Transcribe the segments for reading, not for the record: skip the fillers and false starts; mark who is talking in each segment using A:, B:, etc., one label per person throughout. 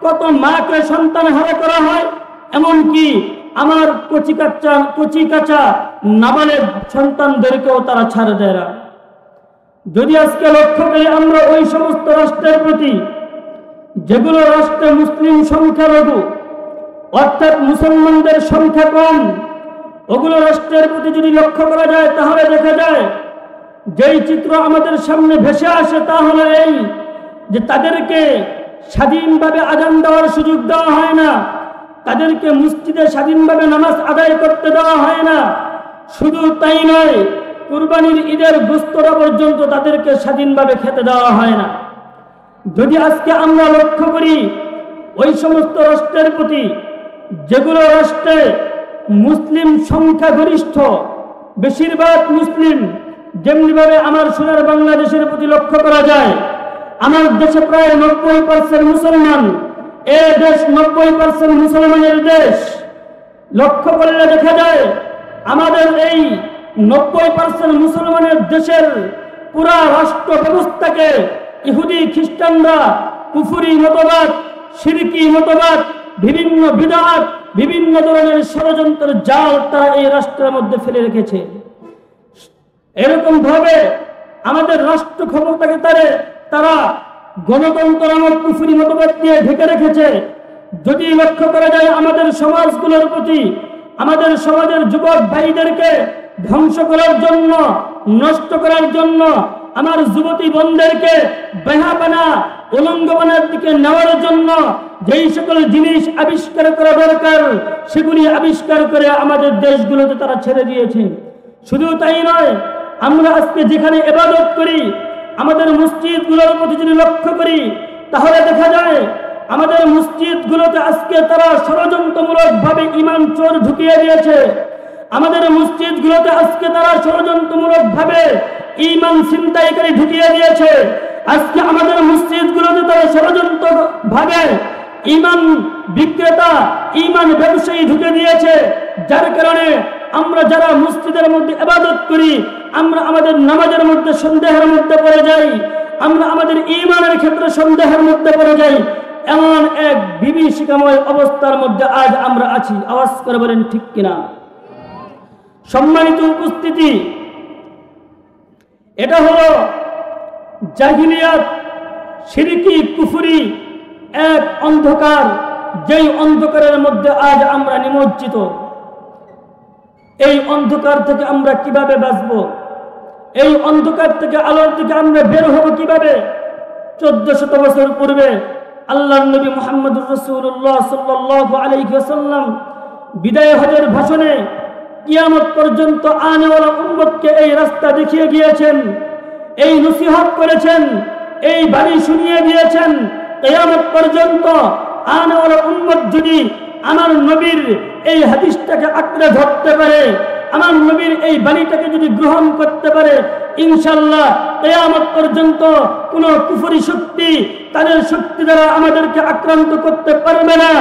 A: কত মাকে সন্তান হারা করা হয়, এমনকি আমার কচি কাঁচা নাবালেগ সন্তানদেরকেও তারা ছাড় দেয় না। যদি আজকে লক্ষ্য করি আমরা ওই সমস্ত রাষ্ট্রের প্রতি যেগুলো রাষ্ট্রে মুসলিম সংখ্যালঘু অর্থাৎ মুসলমানদের সংখ্যা কম, ওগুলো রাষ্ট্রের প্রতি যদি লক্ষ্য করা যায় তাহলে দেখা যায় যেই চিত্র আমাদের সামনে ভেসে আসে তা হলো এই যে তাদেরকে স্বাধীনভাবে আযান দেওয়ার সুযোগ দেওয়া হয় না, তাদেরকে মসজিদে স্বাধীনভাবে নামাজ আদায় করতে দেওয়া হয় না। শুধু তাই নয়, কুরবানির ঈদের গোশতটা পর্যন্ত তাদেরকে স্বাধীনভাবে খেতে দেওয়া হয় না। যদি আজকে আমরা লক্ষ্য করি ওই সমস্ত রাষ্ট্রের প্রতি যেগুলো রাষ্ট্রে মুসলিম সংখ্যাগরিষ্ঠ, বেশিরভাগ মুসলিম, যেমনিভাবে আমার সোনার বাংলাদেশের প্রতি লক্ষ্য করা যায়, আমার দেশে প্রায় 90% মুসলমান, এ দেশ 90% মুসলমানের দেশ। লক্ষ্য করলে দেখা যায় আমাদের এই 90% মুসলমানের দেশের পুরা রাষ্ট্র ব্যবস্থাকে ইহুদি খ্রিস্টানরা কুফরি মতবাদ, শিরকি মতবাদ, বিভিন্ন বিদআত, বিভিন্ন ধরনের ষড়যন্ত্রের জাল তারা এই রাষ্ট্রের মধ্যে ফেলে রেখেছে। এরকম ভাবে আমাদের রাষ্ট্র ক্ষমতাকে তারা গণতন্ত্র নামক কুফরি মতবাদ দিয়ে ঢেকে রেখেছে। যদি লক্ষ্য করা যায় আমাদের সমাজগুলোর প্রতি, আমাদের সমাজের যুবক ভাইদেরকে ধ্বংস করার জন্য, নষ্ট করার জন্য, আমার যুবতী বোনদেরকে বেহাপানা উলঙ্গপনার দিকে নেওয়ার জন্য যেই সকল জিনিস আবিষ্কার করা দরকার সেগুলি আবিষ্কার করে আমাদের দেশগুলোতে তারা ছেড়ে দিয়েছে। শুধু তাই নয়, আমরা আজকে যেখানে ইবাদত করি, আমাদের মসজিদগুলোর প্রতি যদি লক্ষ্য করি তাহলে দেখা যায় আমাদের মসজিদগুলোতে আজকে তারা ষড়যন্ত্রমূলকভাবে ঈমান চোর ঢুকিয়ে দিয়েছে। আমাদের মসজিদগুলোতে আজকে তারা ষড়যন্ত্রমূলকভাবে ঈমান ছিনতাইকারী ঢুকিয়ে দিয়েছে। আজকে আমাদের মসজিদগুলোতে তারা ষড়যন্ত্রভাবে ঈমান বিক্রেতা, ঈমান ব্যবসায়ী ঢুকে দিয়েছে, যার কারণে আমরা যারা মসজিদের মধ্যে ইবাদত করি আমরা আমাদের নামাজের মধ্যে সন্দেহের মধ্যে পড়ে যাই, আমরা আমাদের ঈমানের ক্ষেত্রে সন্দেহের মধ্যে পড়ে যাই। এমন এক বিভীষিকাময় অবস্থার মধ্যে আজ আমরা আছি। আওয়াজ করে বলেন ঠিক কিনা? সম্মানিত উপস্থিতি, এটা হলো জাহিলিয়াত, শিরকি, কুফরি এক অন্ধকার, যেই অন্ধকারের মধ্যে আজ আমরা নিমজ্জিত। এই অন্ধকার থেকে আমরা কিভাবে বাঁচব? এই অন্ধকার থেকে আলোর দিকে আমরা বের হব কিভাবে? 1400 বছর পূর্বে আল্লাহর নবী মুহাম্মদুর রাসূলুল্লাহ সাল্লাল্লাহু আলাইহি ওয়াসাল্লাম বিদায় হজের ভাষণে কিয়ামত পর্যন্ত আনেওয়ালা উম্মতকে এই রাস্তা দেখিয়ে গিয়েছেন, এই নসিহত করেছেন, এই বাণী শুনিয়ে দিয়েছেন। কিয়ামত পর্যন্ত আনেওয়ালা উম্মত যদি আমার নবীর এই হাদিসটাকে আঁকড়ে ধরতে পারে, আমার নবীর এই বাণীটাকে যদি গ্রহণ করতে পারে, ইনশাআল্লাহ কিয়ামত পর্যন্ত কোন কুফরি শক্তি তাদের শক্তি দ্বারা আমাদেরকে আক্রান্ত করতে পারবে না।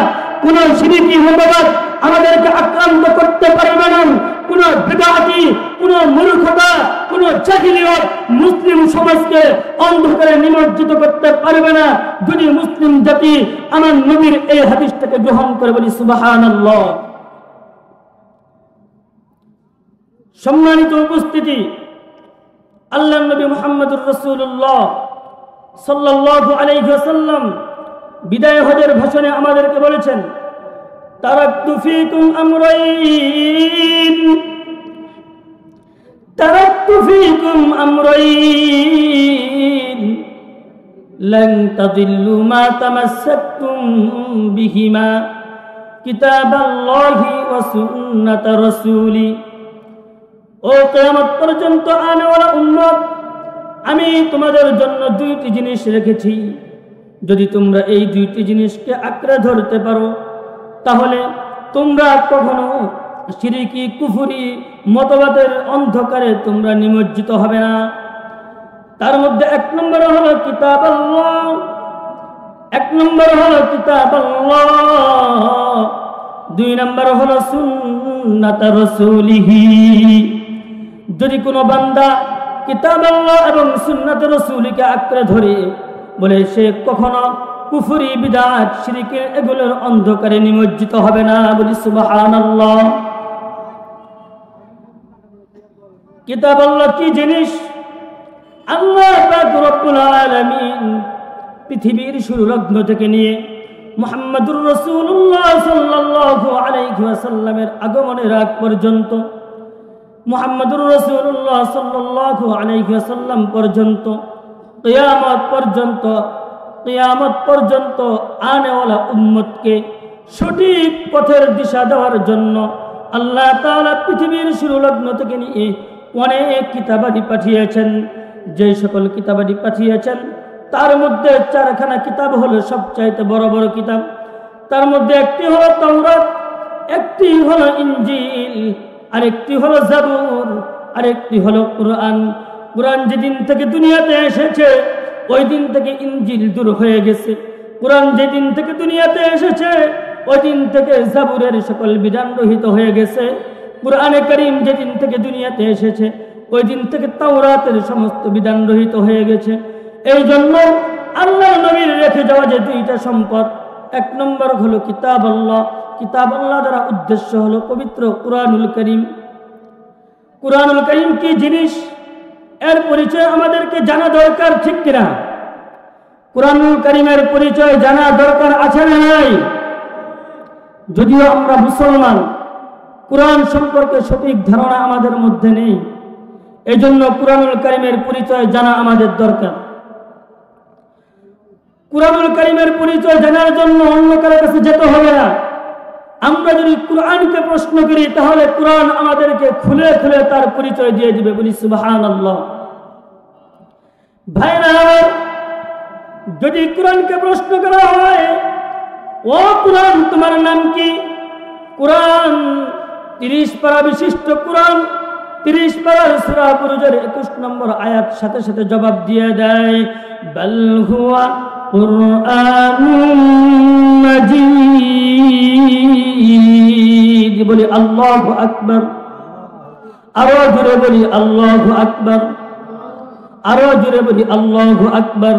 A: কোন শিরকি মতবাদ আমাদেরকে আক্রান্ত করতে পারবে না। কোন বিদআতি, কোন মূর্খতা, কোন জাহিলিয়ত মুসলিম সমাজকে অন্ধকারে নিমজ্জিত করতে পারবে না, যদি মুসলিম জাতি আমার নবীর এই হাদিসটাকে গ্রহণ করে। বলি সুবহানাল্লাহ। সম্মানিত উপস্থিতি, আল্লাহর নবী মুহাম্মদুর রাসূলুল্লাহ সাল্লাল্লাহু আলাইহি ওয়াসাল্লাম বিদায় হজের ভাষণে আমাদেরকে বলেছেন, তারাকতু ফীকুম আমরাইন, তারাকতু ফীকুম আমরাইন লান তাদিল্লু মা তামাসসাকতুম বিহিমা কিতাবাল্লাহি ওয়া সুন্নাত রাসূলি। ও কিয়ামত পর্যন্ত আনেওয়ালা উম্মত, আমি তোমাদের জন্য দুইটি জিনিস রেখেছি। যদি তোমরা এই দুইটি জিনিসকে আঁকড়ে ধরতে পারো তাহলে তোমরা কখনো শিরকি কুফরি মতবাদের অন্ধকারে তোমরা নিমজ্জিত হবে না। তার মধ্যে এক নম্বর হলো কিতাবাল্লাহ, এক নম্বর হলো কিতাবাল্লাহ, দুই নম্বর হলো সুন্নাত রাসূলিহি। যদি কোনো বান্দা কিতাবাল্লাহ এবং সুন্নাত রাসূলকে আঁকড়ে ধরে বলে সে কখনো কুফরি, বিদআত, শিরকের এগুলোর অন্ধকারে নিমজ্জিত হবে না। বলি সুবহানাল্লাহ। কিতাব আল্লাহ কি জিনিস? আল্লাহ পাক রব্বুল আলামিন পৃথিবীর শুরু লগ্ন থেকে নিয়ে মুহাম্মদুর রাসূলুল্লাহ সাল্লাল্লাহু আলাইহি ওয়াসাল্লামের আগমনের আগ পর্যন্ত, মুহাম্মদুর রাসূলুল্লাহ সাল্লাল্লাহু আলাইহি ওয়াসাল্লাম পর্যন্ত, কিয়ামত পর্যন্ত আনেওয়ালা উম্মতকে সঠিক পথের দিশা দেওয়ার জন্য আল্লাহ তাআলা পৃথিবীর শুরু লগ্ন থেকে নিয়ে অনেক কিতাবাদি পাঠিয়েছেন। যে সকল কিতাবাদি পাঠিয়েছেন তার মধ্যে 4খানা কিতাব হলো সবচাইতে বড় বড় কিতাব। তার মধ্যে একটি হলো তাওরাত, একটি হলো ইনজিল, আরেকটি হলো জাবুর, আরেকটি হলো কুরআন। কুরআন যেদিন থেকে দুনিয়াতে এসেছে ওই দিন থেকে ইনজিল দূর হয়ে গেছে। কুরআন যেদিন থেকে দুনিয়াতে এসেছে ওই দিন থেকে জাবুরের সকল বিধান রহিত হয়ে গেছে। কুরআনে কারীম যেদিন থেকে দুনিয়াতে এসেছে ওই দিন থেকে তাওরাতের সমস্ত বিধান রহিত হয়ে গেছে। এই জন্য আল্লাহ নবীর রেখে যাওয়া যে 2টা সম্পদ, 1 নম্বর হলো কিতাব আল্লাহ। কিতাব আল্লাহ দ্বারা উদ্দেশ্য হলো পবিত্র কুরআনুল কারীম। কুরআনুল কারীম কি জিনিস এর পরিচয় আমাদেরকে জানা দরকার, ঠিক কিনা? কুরআনুল কারীমের পরিচয় জানা দরকার আছে না নাই? যদিও আমরা মুসলমান, কুরআন সম্পর্কে সঠিক ধারণা আমাদের মধ্যে নেই। এই জন্য কুরআনুল কারীমের পরিচয় জানা আমাদের দরকার। কুরআনুল কারীমের পরিচয় জানার জন্য অন্য কারো কাছে যেতে হবে না। আমরা যদি কুরআনকে প্রশ্ন করি তাহলে কুরআন আমাদেরকে খুলে খুলে তার পরিচয় দিয়ে দিবে। বলি সুবহানাল্লাহ। ভাইরা, যদি কুরআনকে প্রশ্ন করা হয়, ও কুরআন তোমার নাম কি? কুরআন 30 পারা বিশিষ্ট কুরআন 30 পারার সূরা বুরুজের 21 নম্বর আয়াত সাথে সাথে জবাব দিয়ে দেয়, বাল হুয়া কুরআনুম মাজিদ। বলি আল্লাহু আকবার। আরো জোরে বলি আল্লাহু আকবার। আরো জোরে বলি আল্লাহু আকবার।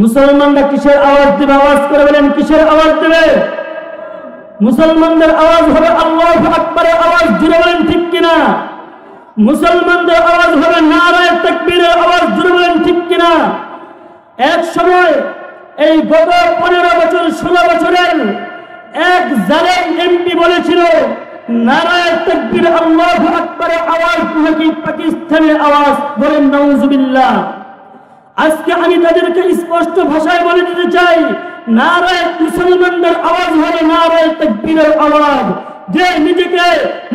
A: মুসলমানরা কিসের আওয়াজ দেবে? আওয়াজ করে বলেন, কিসের আওয়াজ দেবে? মুসলমানদের আওয়াজ হবে আল্লাহু আকবারের আওয়াজ। জোরে বলেন, ঠিক কিনা? মুসলমানদের আওয়াজ হবে নারায়ে তাকবীরের আওয়াজ। জোরে বলেন, ঠিক কিনা? এক সময় এই গত 15 বছর 16 বছরের এক জালেম এমপি বলেছিল, নারায়ে তাকবীর আল্লাহু আকবারের আওয়াজ নাকি পাকিস্তানের আওয়াজ। বলেন নাউজুবিল্লাহ। আজকে আমি তাদেরকে স্পষ্ট ভাষায় বলে দিতে চাই, নারায়ে মুসলমানদের আওয়াজ হলো নারায়ে তাকবীরের আওয়াজ। যে নিজেকে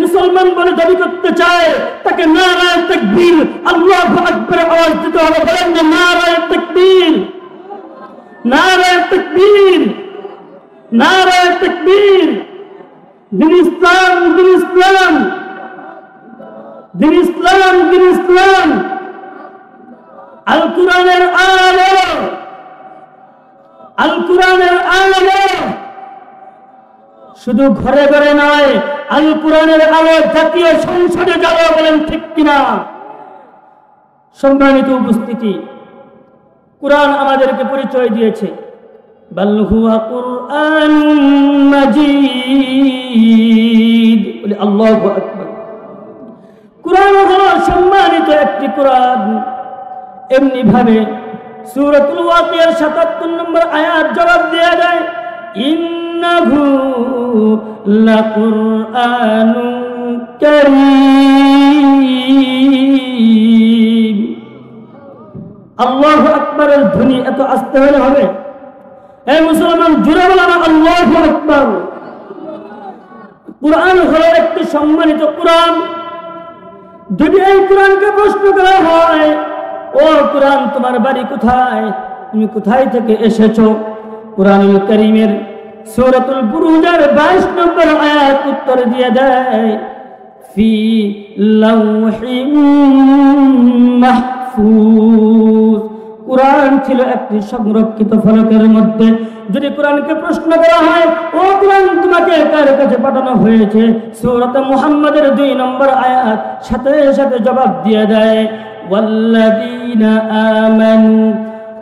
A: মুসলমান বলে দাবি করতে চায় তাকে নারায়ে তাকবীর আল্লাহু আকবারের আওয়াজ দিতে হবে। বলেন না নারায়ে তাকবীর, নারায়ে তাকবীর, নারায়ে তাকবীর। দিন ইসলাম, দিন ইসলাম, দিন ইসলাম, দিন ইসলাম। আল কুরআনের আলো, আল কুরআনের আলো শুধু ঘরে ঘরে নয়, আল কুরআনের আলো জাতীয় সংসদে যাবে। বলেন ঠিক কিনা? সম্মানিত উপস্থিতি, কুরআন আমাদেরকে পরিচয় দিয়েছে, বাল হুয়া কুরআনুম মাজিদ। বলি আল্লাহু আকবার। কুরআন হলো সম্মানিত একটি কুরআন। এমনি ভাবে সূরাতুল ওয়াকিয়ার ৭৭ নম্বর আয়াত জবাব দিয়ে দেয়, ইন্নাহু লাকুরআনুন কারীম। আল্লাহু আকবারের ধ্বনি এত আস্তে হলে হবে? এই মুসলমান জোরে বলেন আল্লাহু আকবার। কুরআন হলো একটি সম্মানিত কুরআন। যদি এই কুরআনকে প্রশ্ন করা হয়, ও কুরআন তোমার বাড়ি কোথায়, তুমি কোথায় থেকে এসেছো, কুরআনুল কারীমের সূরাতুল বুরুজের 22 নম্বর আয়াত উত্তর দিয়ে দেয়, ফি লাওহিম মাহফুজ। কুরআন ছিল একটি সংরক্ষিত ফলকের মধ্যে। যদি কুরআনকে প্রশ্ন করা হয়, ও কুরআন তোমাকে কার কাছে পাঠানো হয়েছে, সূরা মুহাম্মাদের 2 নম্বর আয়াত সাথে সাথে জবাব দিয়ে দেয়, ওয়াল্লাযীনা আমানু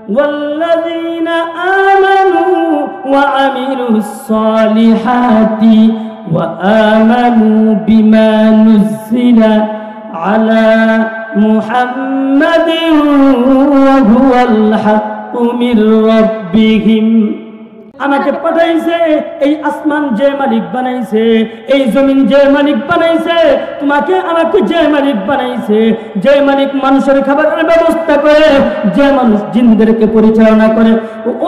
A: والذين آمنوا وعملوا الصالحات وآمنوا بما نزل على محمد وهو الحق من ربهم আমাকে পাঠাইছে এই আসমান যে মালিক বানাইছে, এই জমিন যে মালিক বানাইছে, তোমাকে আমাকে যে মালিক বানাইছে, যে মালিক মানুষের খাবারের ব্যবস্থা করে, যে মানুষ জিনদেরকে পরিচালনা করে,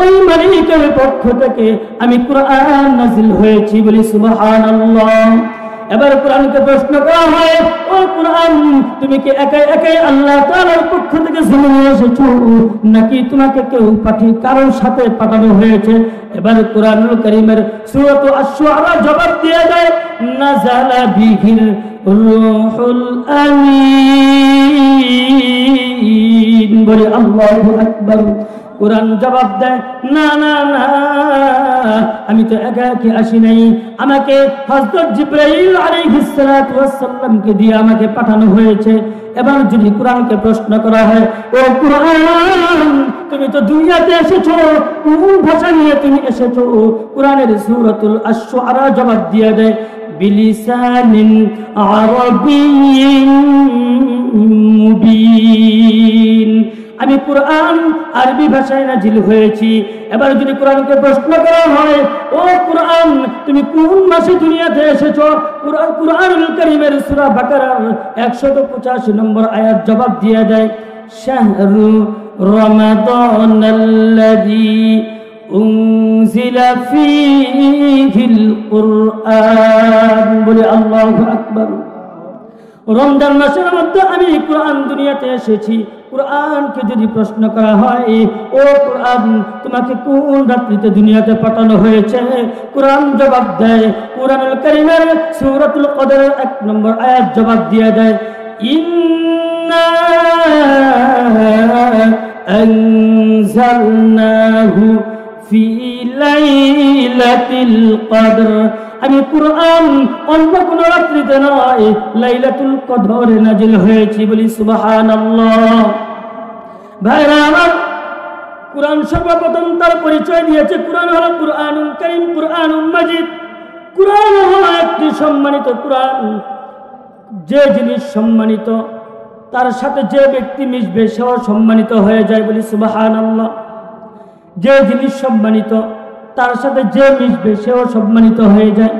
A: ওই মালিকের পক্ষ থেকে আমি কুরআন নাযিল হয়েছি বলি সুবহানাল্লাহ। এবার কুরআনকে প্রশ্ন করা হয়, ও কুরআন তুমি কি একাই একাই আল্লাহ তাআলার পক্ষ থেকে জমিনে এসেছো নাকি তোমাকে কেউ কারোর সাথে পাঠানো হয়েছে? এবার কুরআনুল কারীমের সূরা আশ-শুআরা জবাব দিয়ে দেয়, নাযালা বিহির রূহুল আমিন বলে আল্লাহু আকবার। কুরআন জবাব দেয়, না না না, আমি তো একা একা আসি নাই, আমাকে হযরত জিবরাইল আলাইহিস সালাতু ওয়াস সালামকে দিয়ে আমাকে পাঠানো হয়েছে। এবার যদি কুরআনকে প্রশ্ন করা হয়, ও কুরআন তুমি তো দুনিয়াতে এসেছো, কোন ভাষা নিয়ে তুমি এসেছো? কুরআনের সূরাতুল আশ-শুআরা জবাব দিয়ে দেয়, বিলিসানিন আরাবিয়্যিন মুবিন, আমি কুরআন আরবি ভাষায় নাজিল হয়েছি। এবার যদি কুরআনকে প্রশ্ন করা হয়, ও কুরআন তুমি কোন মাসে দুনিয়াতে এসেছো? কুরআনুল কারীমের সূরা বাকারার 185 নম্বর আয়াত জবাব দিয়ে দেয়, শাহরু রমাদানাল্লাযী উনজিলা ফীহিল কুরআন বলে আল্লাহু আকবার। রমজান মাসের মধ্যে আমি কুরআন দুনিয়াতে এসেছি। কুরআনকে যদি প্রশ্ন করা হয়, ও কুরআন তোমাকে কোন রাত্রিতে দুনিয়াতে পাঠানো হয়েছে? কুরআন জবাব দেয়, কুরআনুল কারীমের সূরাতুল কদরের 1 নম্বর আয়াত জবাব দিয়ে দেয়, ইন্না আনজালনাহু ফি লাইলাতিল কদর, আমি কুরআন অন্য কোন রাত্রিতে নয়, লাইলাতুল কদরে নাজিল হয়েছি বলি সুবহানাল্লাহ। ভাইরা আমার, কুরআন সর্বপ্রথম তার পরিচয় দিয়েছে, কুরআন হলো কুরআনুল কারীম, কুরআনুল মাজিদ। কুরআন হলো একটি সম্মানিত কুরআন। যে জিনিস সম্মানিত তার সাথে যে ব্যক্তি মিশবে সেও সম্মানিত হয়ে যায় বলি সুবহানাল্লাহ। যে জিনিস সম্মানিত তার সাথে যে মিশবে সেও সম্মানিত হয়ে যায়।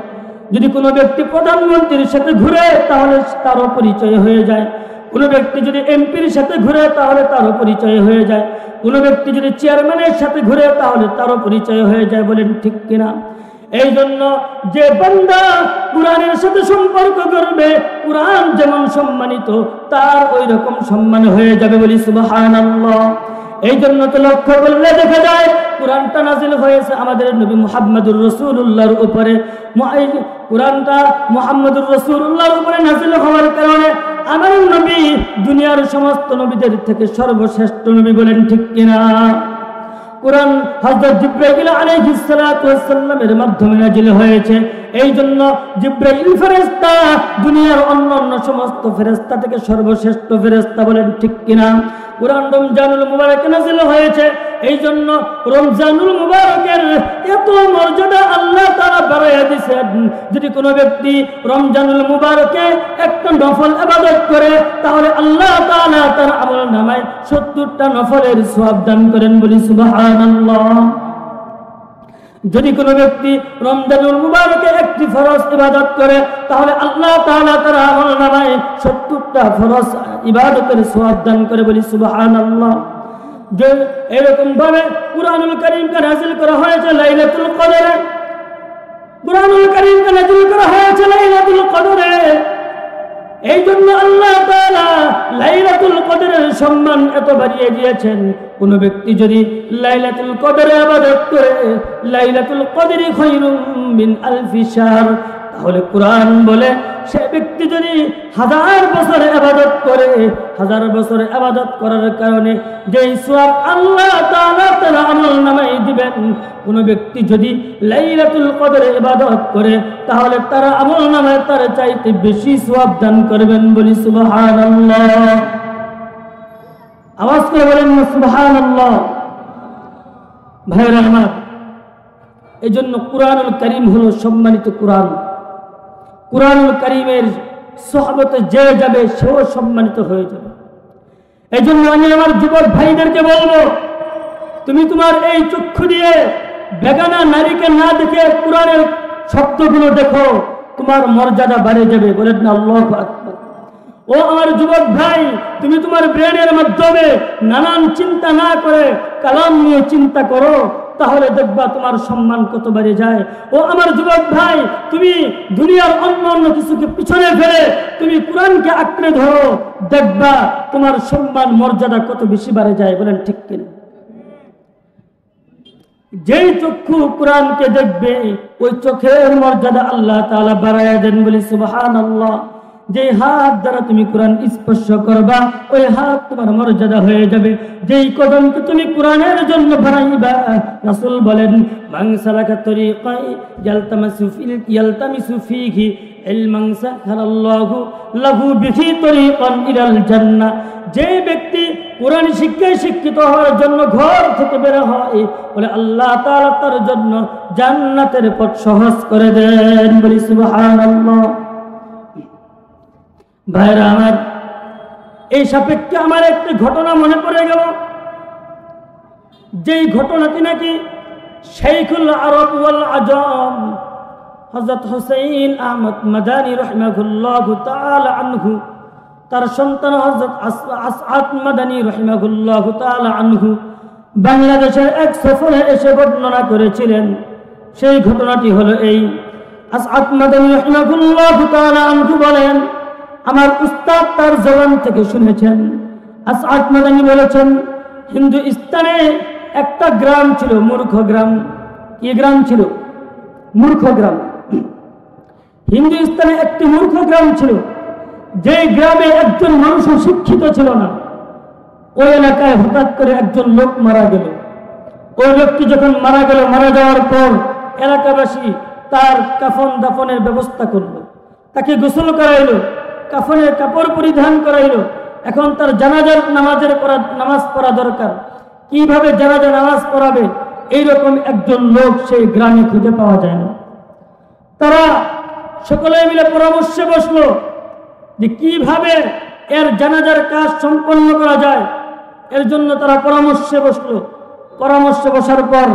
A: যদি কোনো ব্যক্তি প্রধানমন্ত্রীর সাথে ঘুরে তাহলে তারও পরিচয় হয়ে যায়। কোনো ব্যক্তি যদি এমপির সাথে ঘুরে তাহলে তারও পরিচয় হয়ে যায়। কোনো ব্যক্তি যদি চেয়ারম্যানের সাথে ঘুরে তাহলে তারও পরিচয় হয়ে যায়। বলেন ঠিক কিনা? এই জন্য যে বান্দা কুরআনের সাথে সম্পর্ক করবে, কুরআন যেমন সম্মানিত তার ওই রকম সম্মান হয়ে যাবে বলি সুবহানাল্লাহ। এই জন্য তো লক্ষ্য করলে দেখা যায় কুরআনটা নাজিল হয়েছে আমাদের নবী মুহাম্মদুর রাসূলুল্লাহর উপরে। কুরআনটা মুহাম্মদুর রাসূলুল্লাহর উপরে নাজিল হওয়ার কারণে আমার নবী দুনিয়ার সমস্ত নবীদের থেকে সর্বশ্রেষ্ঠ নবী। বলেন ঠিক কিনা? কুরআন হযরত জিবরাইল আলাইহিস সালাতু ওয়াস সালামের মাধ্যমে নাজিল হয়েছে। এই জন্য জিবরাইল ফেরেশতা দুনিয়ার অন্যান্য সমস্ত ফেরেশতা থেকে সর্বশ্রেষ্ঠ ফেরেশতা। বলেন ঠিক কিনা? কুরআন রমজানুল মুবারকে নাজিল হয়েছে। এই জন্য রমজানুল মুবারকের এত মর্যাদা আল্লাহ তাআলা বাড়াইয়া দিয়েছেন। যদি কোনো ব্যক্তি রমজানুল মুবারকে একটা নফল ইবাদত করে তাহলে আল্লাহ তাআলা তার আমলনামায় 70টা নফলের সওয়াব দান করেন বলি সুবহানাল্লাহ। যদি কোনো ব্যক্তি রমজানুল মুবারকে একটি ফরজ ইবাদত করে তাহলে আল্লাহ তাআলা তার আমলনামায় 70টা ফরজ ইবাদতের সওয়াব দান করে বলি সুবহানাল্লাহ। যে এরকম ভাবে কুরআনুল কারীমকে নাযিল করা হয়েছে লাইলাতুল কদরে। কুরআনুল কারীমকে নাযিল করা হয়েছে লাইলাতুল কদরে। এই জন্য আল্লাহ তাআলা লাইলাতুল কদরের সম্মান এত বাড়িয়ে দিয়েছেন। কোন ব্যক্তি যদি লাইলাতুল কদরে ইবাদত করে, লাইলাতুল কদরি খায়রুম মিন আলফি শাহর, তাহলে কুরআন বলে সে ব্যক্তি যদি 1000 বছর ইবাদত করে, 1000 বছর ইবাদত করার কারণে যেই সওয়াব আল্লাহ তাআলা তার আমলনামায় দিবেন, কোন ব্যক্তি যদি লাইলাতুল কদরে ইবাদত করে তাহলে তার আমলনামায় তার চাইতে বেশি সওয়াব দান করবেন বলি সুবহানাল্লাহ। আওয়াজ করে বলেন সুবহানাল্লাহ। ভাইরা আমার, এই জন্য কুরআনুল কারীম হলো সম্মানিত কুরআন। কুরআনুল কারীমের সোহবতে যে যাবে সেও সম্মানিত হয়ে যাবে। এই জন্য আমি আমার যুবক ভাইদেরকে বলবো, তুমি তোমার এই চক্ষু দিয়ে বেগানা নারীকে না দেখে কুরআনের শব্দগুলো দেখো, তোমার মর্যাদা বেড়ে যাবে। বলেন না আল্লাহু আকবার। ও আমার যুবক ভাই, তুমি তোমার ব্রেনের মাধ্যমে নানান চিন্তা না করে কালাম নিয়ে চিন্তা করো, তাহলে দেখবা তোমার সম্মান কত বেড়ে যায়। ও আমার যুবক ভাই, তুমি দুনিয়ার অন্য অন্য কিছুকে পিছনে ফেলে তুমি কুরআনকে আঁকড়ে ধরো, দেখবা তোমার সম্মান মর্যাদা কত বেশি বেড়ে যায়। বলেন ঠিক কিনা? যেই চক্ষু কুরআনকে দেখবে ওই চোখের মর্যাদা আল্লাহ তাআলা বাড়ায়া দেন। বলি সুবহানাল্লাহ। যে হাত দ্বারা তুমি কুরআন স্পর্শ করবা ওই হাত তোমার মর্যাদা হয়ে যাবে। যেই কদমকে তুমি কুরআনের জন্য বাড়াইবা, রাসূল বলেন মান সালাকা তরিকাই ইয়ালতামিসু ফীহি ইলমান সাখারাল্লাহু লাহু বিহি তরিকান ইলাল জান্নাহ। যে ব্যক্তি কুরআন শিক্ষায় শিক্ষিত হওয়ার জন্য ঘর থেকে বের হয়, বলে আল্লাহ তাআলা তার জন্য জান্নাতের পথ সহজ করে দেন। বলি সুবহানাল্লাহ। ভাইরা আমার, এই সাপেক্ষে আমার একটি ঘটনা মনে পড়ে গেল, যেই ঘটনাটি নাকি শাইখুল আরব ওয়াল আজম হযরত হুসাইন আহমদ মাদানী রাহিমাহুল্লাহু তাআলা আনহু, তার সন্তান হযরত আসআদ মাদানী রাহিমাহুল্লাহু তাআলা আনহু বাংলাদেশের এক সফরে এসে বর্ণনা করেছিলেন। সেই ঘটনাটি হলো এই। আসআদ মাদানী রাহিমাহুল্লাহু তাআলা আনহু বলেন, আমার উস্তাদ তার জবান থেকে শুনেছেন। আসআদ মাদানী বলেছেন, হিন্দুস্তানে একটা গ্রাম ছিল, মূর্খ গ্রাম। কি গ্রাম ছিল? মূর্খ গ্রাম। হিন্দুস্তানে একটি মূর্খ গ্রাম ছিল, যে গ্রামে একজন মানুষ শিক্ষিত ছিল না। ওই এলাকায় হঠাৎ করে একজন লোক মারা গেল। ওই লোকটি যখন মারা গেল, মারা যাওয়ার পর এলাকাবাসী তার কাফন দাফনের ব্যবস্থা করলো, তাকে গোসল করাইলো, কাফনের কাপড় পরিধান করাইলো। এখন তার জানাজার নামাজ পড়া দরকার। কিভাবে জানাজা নামাজ পড়াবে, এইরকম একজন লোক সেই গ্রামে খুঁজে পাওয়া যায় না। তারা সকলে মিলে পরামর্শে বসলো যে কিভাবে এর জানাজার কাজ সম্পন্ন করা যায়। এর জন্য তারা পরামর্শে বসলো। পরামর্শে বসার পর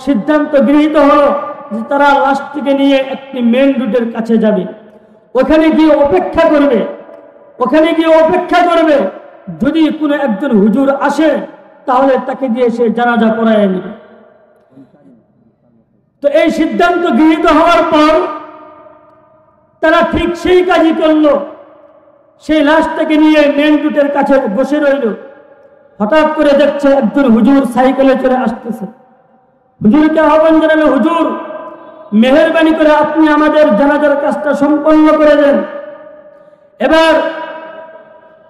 A: সিদ্ধান্ত গৃহীত হলো যে তারা লাশটিকে নিয়ে একটি মেন রোডের কাছে যাবে। ওখানে গিয়ে অপেক্ষা করবে, যদি কোনো একজন হুজুর আসে তাহলে তাকে দিয়ে সে জানাজা পড়ায় নেবে। তো এই সিদ্ধান্ত গৃহীত হওয়ার পর তারা ঠিক সেই কাজই করলো। সেই লাশটাকে নিয়ে মেন রোডের কাছে বসে রইল। হঠাৎ করে দেখছে একজন হুজুর সাইকেলে চলে আসতেছে। হুজুরকে আহ্বান জানালো, হুজুর মেহেরবানি করে আপনি আমাদের জানাজার কাজটা সম্পন্ন করে দেন। এবার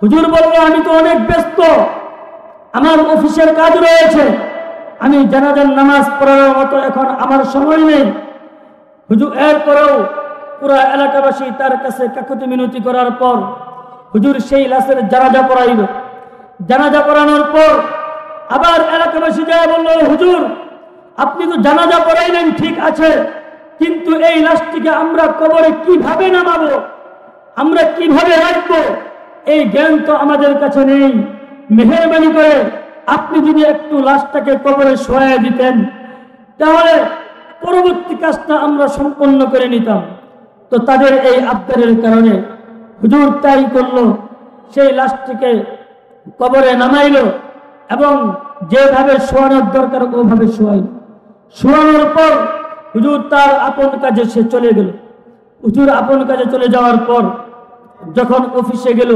A: হুজুর বলল, আমি তো অনেক ব্যস্ত, আমার অফিসের কাজ রয়েছে, আমি জানাজার নামাজ পড়ার মতো এখন আমার সময় নেই। হুজুর এরপরেও পুরা এলাকাবাসী তার কাছে কাকুতি মিনতি করার পর হুজুর সেই লাশের জানাজা পড়াইল। জানাজা পড়ানোর পর আবার এলাকাবাসী যা বলল, হুজুর আপনি তো জানাজা পড়াইলেন ঠিক আছে, কিন্তু এই লাশটিকে আমরা কবরে কিভাবে নামাবো, আমরা কিভাবে রাখবো, এই জ্ঞান তো আমাদের কাছে নেই। মেহেরবানি করে আপনি যদি একটু লাশটাকে কবরে শোয়ায় দিতেন তাহলে পরবর্তী কাজটা আমরা সম্পন্ন করে নিতাম। তো তাদের এই আবদারের কারণে হুজুর তাই করলো, সেই লাশটিকে কবরে নামাইলো এবং যেভাবে শোয়ানোর দরকার ওভাবে শোয়াইল। শোয়ানোর পর হুজুর তার আপন কাজে সে চলে গেল। হুজুর আপন কাজে চলে যাওয়ার পর যখন অফিসে গেল,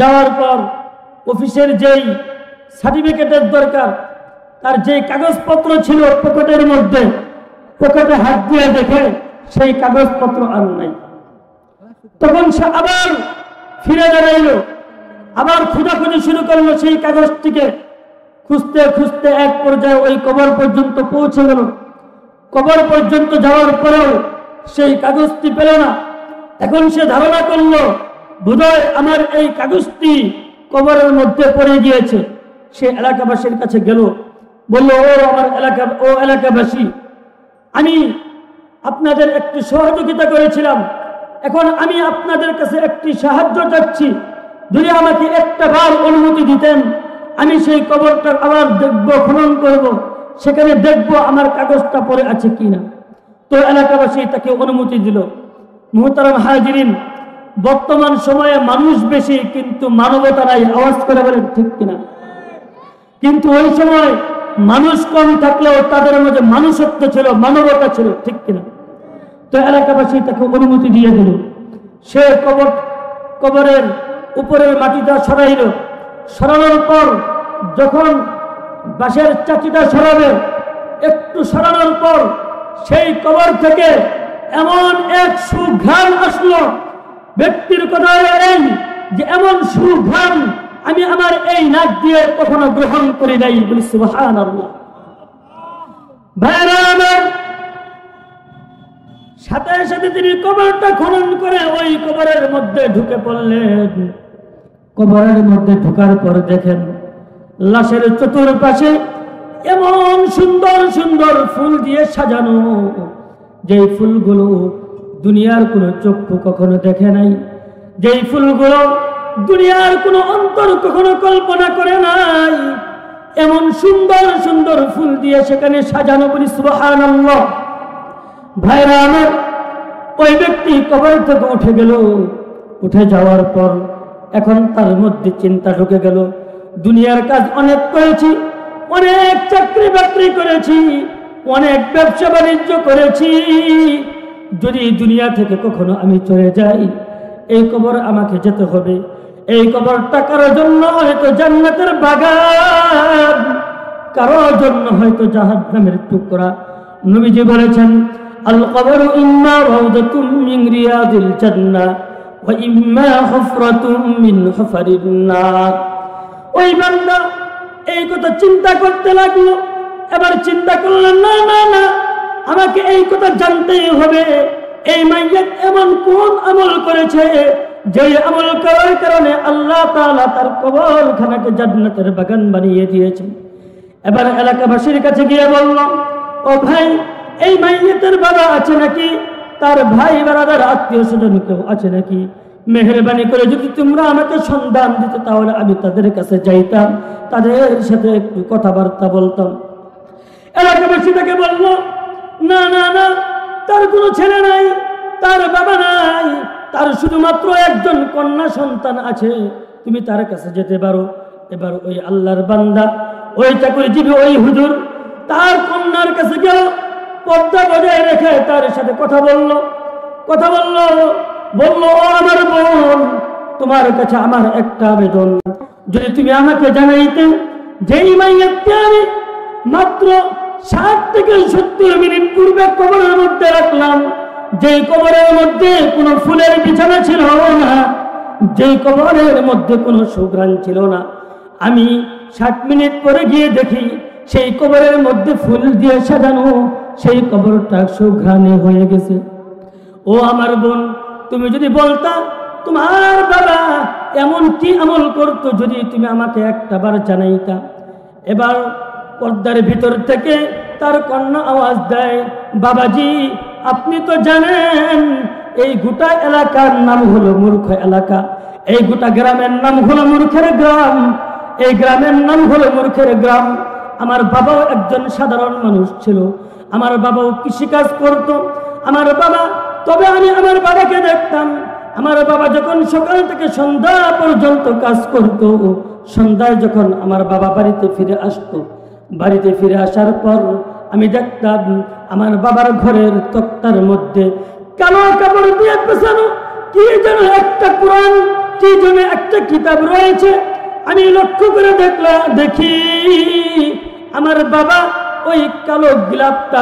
A: যাওয়ার পর অফিসের যেই সার্টিফিকেটের দরকার, তার যেই কাগজপত্র ছিল পকেটের মধ্যে, পকেটে হাত দিয়ে দেখে সেই কাগজপত্র আর নাই। তখন সে আবার ফিরে দাঁড়াইল, আবার খোঁজাখুঁজি শুরু করলো সেই কাগজটিকে। খুঁজতে খুঁজতে এক পর্যায়ে ওই কবর পর্যন্ত পৌঁছে গেল। কবর পর্যন্ত যাওয়ার পরেও সেই কাগজটি পেল না। এখন সে ধারণা করলো বোধহয় আমার এই কাগজটি কবরের মধ্যে পড়ে গিয়েছে। সে এলাকাবাসীর কাছে গেল, বলল, ও এলাকাবাসী, আমি আপনাদের একটু সহযোগিতা করেছিলাম, এখন আমি আপনাদের কাছে একটি সাহায্য চাচ্ছি। যদি আমাকে একটা বার অনুমতি দিতেন, আমি সেই কবরটা আবার দেখব, খনন করব, সেখানে দেখব আমার কাগজটা পড়ে আছে কিনা। তো এলাকাবাসী তাকে অনুমতি দিল। মুহতারাম হাজিরিন, বর্তমান সময়ে মানুষ বেশি কিন্তু মানবতা নাই, আওয়াজ করে বলেন ঠিক কিনা? কিন্তু ওই সময় মানুষ কম থাকলেও তাদের মধ্যে মানুষত্ব ছিল, মানবতা ছিল, ঠিক কিনা? তো এলাকাবাসী তাকে অনুমতি দিয়ে দিল। সে কবরের উপরের মাটিটা সরাইল। সরানোর পর যখন বাঁশের চাচিটা সরাবে, একটু সরানোর পর সেই কবর থেকে এমন এক সুঘ্রাণ আসলো। ব্যক্তির কথা এই যে এমন সুঘ্রাণ আমি আমার এই নাক দিয়ে কখনো গ্রহণ করি নাই। বলি সুবহানাল্লাহ। ভাইরা আমার, সাথে সাথে তিনি কবরটা খনন করে ওই কবরের মধ্যে ঢুকে পড়লেন। কবরের মধ্যে ঢোকার পর দেখেন লাশের চতুর্পাশে এমন সুন্দর সুন্দর ফুল দিয়ে সাজানো, যে ফুলগুলো দুনিয়ার কোনো চক্ষু কখনো দেখে নাই, যেই ফুলগুলো দুনিয়ার কোনো অন্তর কখনো কল্পনা করে নাই, এমন সুন্দর সুন্দর ফুল দিয়ে সেখানে সাজানো। বলি সুবহানাল্লাহ। ভাইরা আমার, ওই ব্যক্তি কবর থেকে উঠে গেল। উঠে যাওয়ার পর এখন তার মধ্যে চিন্তা ঢুকে গেল, দুনিয়ার কাজ অনেক করেছি, অনেক চাকরি বাকরি করেছি, অনেক ব্যবসা বাণিজ্য করেছি, যদি দুনিয়া থেকে কখনো আমি চলে যাই, এই কবর আমাকে যেতে হবে। এই কবরটা কারোর জন্য হয়তো জান্নাতের বাগান, কারোর জন্য হয়তো জাহান্নামের টুকরা। নবীজি বলেছেন, আল কবরু ইম্মা রাউদাতুম মিন রিয়াদিল জান্নাহ ওয়া ইম্মা হুফরাতুম মিন হুফারিন নার। ওই বান্দা এই কথা চিন্তা করতে লাগলো। এবার চিন্তা করলেন, না না না, আমাকে এই কথা জানতেই হবে, এই মাইয়াত এমন কোন আমল করেছে যে আমল করার কারণে আল্লাহ তাআলা তার কবরখানাকে জান্নাতের বাগান বানিয়ে দিয়েছেন। এবার এলাকাবাসীর কাছে গিয়ে বলল, ও ভাই, এই মাইয়াতের বাবা আছে নাকি? তার ভাই বারাদার আত্মীয় স্বজন কেউ আছে নাকি? মেহেরবানি করে যদি তোমরা আমাকে সন্ধান দিতে, তাহলে আমি তাদের কাছে যাইতাম, তাদের সাথে একটু কথাবার্তা বলতাম। এলাকাবাসী তাকে বলল, না না না, তার কোনো ছেলে নাই, তার বাবা নাই, তার শুধুমাত্র একজন কন্যা সন্তান আছে, তুমি তার কাছে যেতে পারো। এবার ওই আল্লাহর বান্দা, ওই চাকরিজীবী, ওই হুজুর তার কন্যার কাছে গেল, পর্দা বজায় রেখে তার সাথে কথা বলল। বলল, ও আমার বোন, তোমার কাছে আমার একটা আবেদন, যদি তুমি আমাকে জানাইতে, যেই মাইয়াতকে আমি মাত্র 60 থেকে 70 মিনিট পূর্বে কবরের মধ্যে রাখলাম, যেই কবরের মধ্যে কোনো ফুলের বিছানা ছিল না, যেই কবরের মধ্যে কোনো সুঘ্রাণ ছিল না, আমি 60 মিনিট পরে গিয়ে দেখি সেই কবরের মধ্যে ফুল দিয়ে সাজানো, সেই কবরটা সুঘ্রাণে হয়ে গেছে। ও আমার বোন, তুমি যদি বলতা তোমার বাবা এমন কি আমল করতো, যদি তুমি আমাকে একটা বার জানাইতা। এবার পর্দার ভিতর থেকে তার কন্যা আওয়াজ দেয়, বাবাজি, আপনি তো জানেন এই গোটা এলাকার নাম হলো মূর্খ এলাকা, এই গোটা গ্রামের নাম হলো মূর্খের গ্রাম, এই গ্রামের নাম হলো মূর্খের গ্রাম। আমার বাবাও একজন সাধারণ মানুষ ছিল, আমার বাবাও কৃষিকাজ করত। আমার বাবা, তবে আমি আমার বাবাকে দেখতাম, আমার বাবা যখন সকাল থেকে সন্ধ্যা পর্যন্ত কাজ করত, সন্ধ্যায় যখন আমার বাবা বাড়িতে ফিরে আসতো, বাড়িতে ফিরে আসার পর আমি দেখতাম আমার বাবার ঘরের তক্তার মধ্যে কালো কাপড় দিয়ে পেছানো কি যেন একটা কোরআন, কি যেন একটা কিতাব রয়েছে। আমি লক্ষ্য করে দেখি আমার বাবা ওই কালো গিলাপটা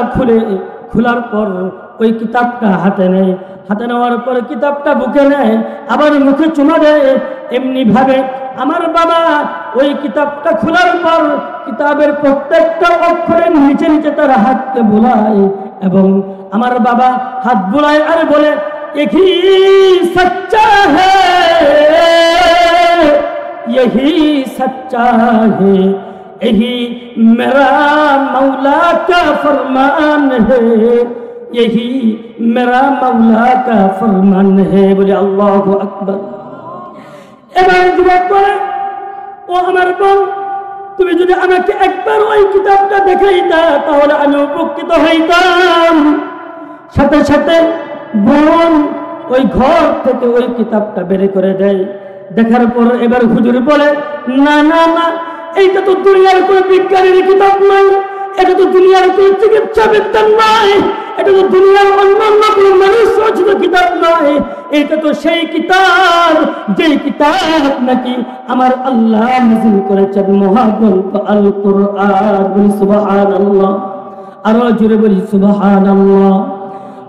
A: খোলার পর ওই কিতাবটা হাতে নেয়, হাতে নেওয়ার পর কিতাবটা বুকে নেয়, আবার মুখে চুমা দেয়। এমনি ভাবে আমার বাবা ওই কিতাবটা খোলার পর কিতাবের প্রত্যেকটা অক্ষরের নিচে নিচে তার হাতকে বুলায়, এবং আমার বাবা হাত বুলায় আর বলে, यही सच्चा है, यही सच्चा है, यही मेरा मौला का फरमान है, यही मेरा मौला का फरमान है। बोले अल्लाहु আকবার। এবার যুবক বলে, ও আমার বোন, তুমি যদি আমাকে একবার ওই কিতাবটা দেখাইতা তাহলে আমি উপকৃত হইতাম। সাথে সাথে বোন ওই ঘর থেকে ওই কিতাবটা বের করে দেয়। দেখার পর এবার হুজুর বলে, না না না, এইটা তো দুনিয়ার কোন বিজ্ঞানের কিতাব নয়, এটা তো দুনিয়ার কোন চিকিৎসা বিজ্ঞান নয়, এটা তো দুনিয়ার অন্যান্য কোন মানুষ রচিত কিতাব নয়, এটা তো সেই কিতাব যেই কিতাব নাকি আমার আল্লাহ নাযিল করেছেন, মহাগ্রন্থ আল কুরআন। বলি সুবহানাল্লাহ, আরো জোরে বলি সুবহানাল্লাহ।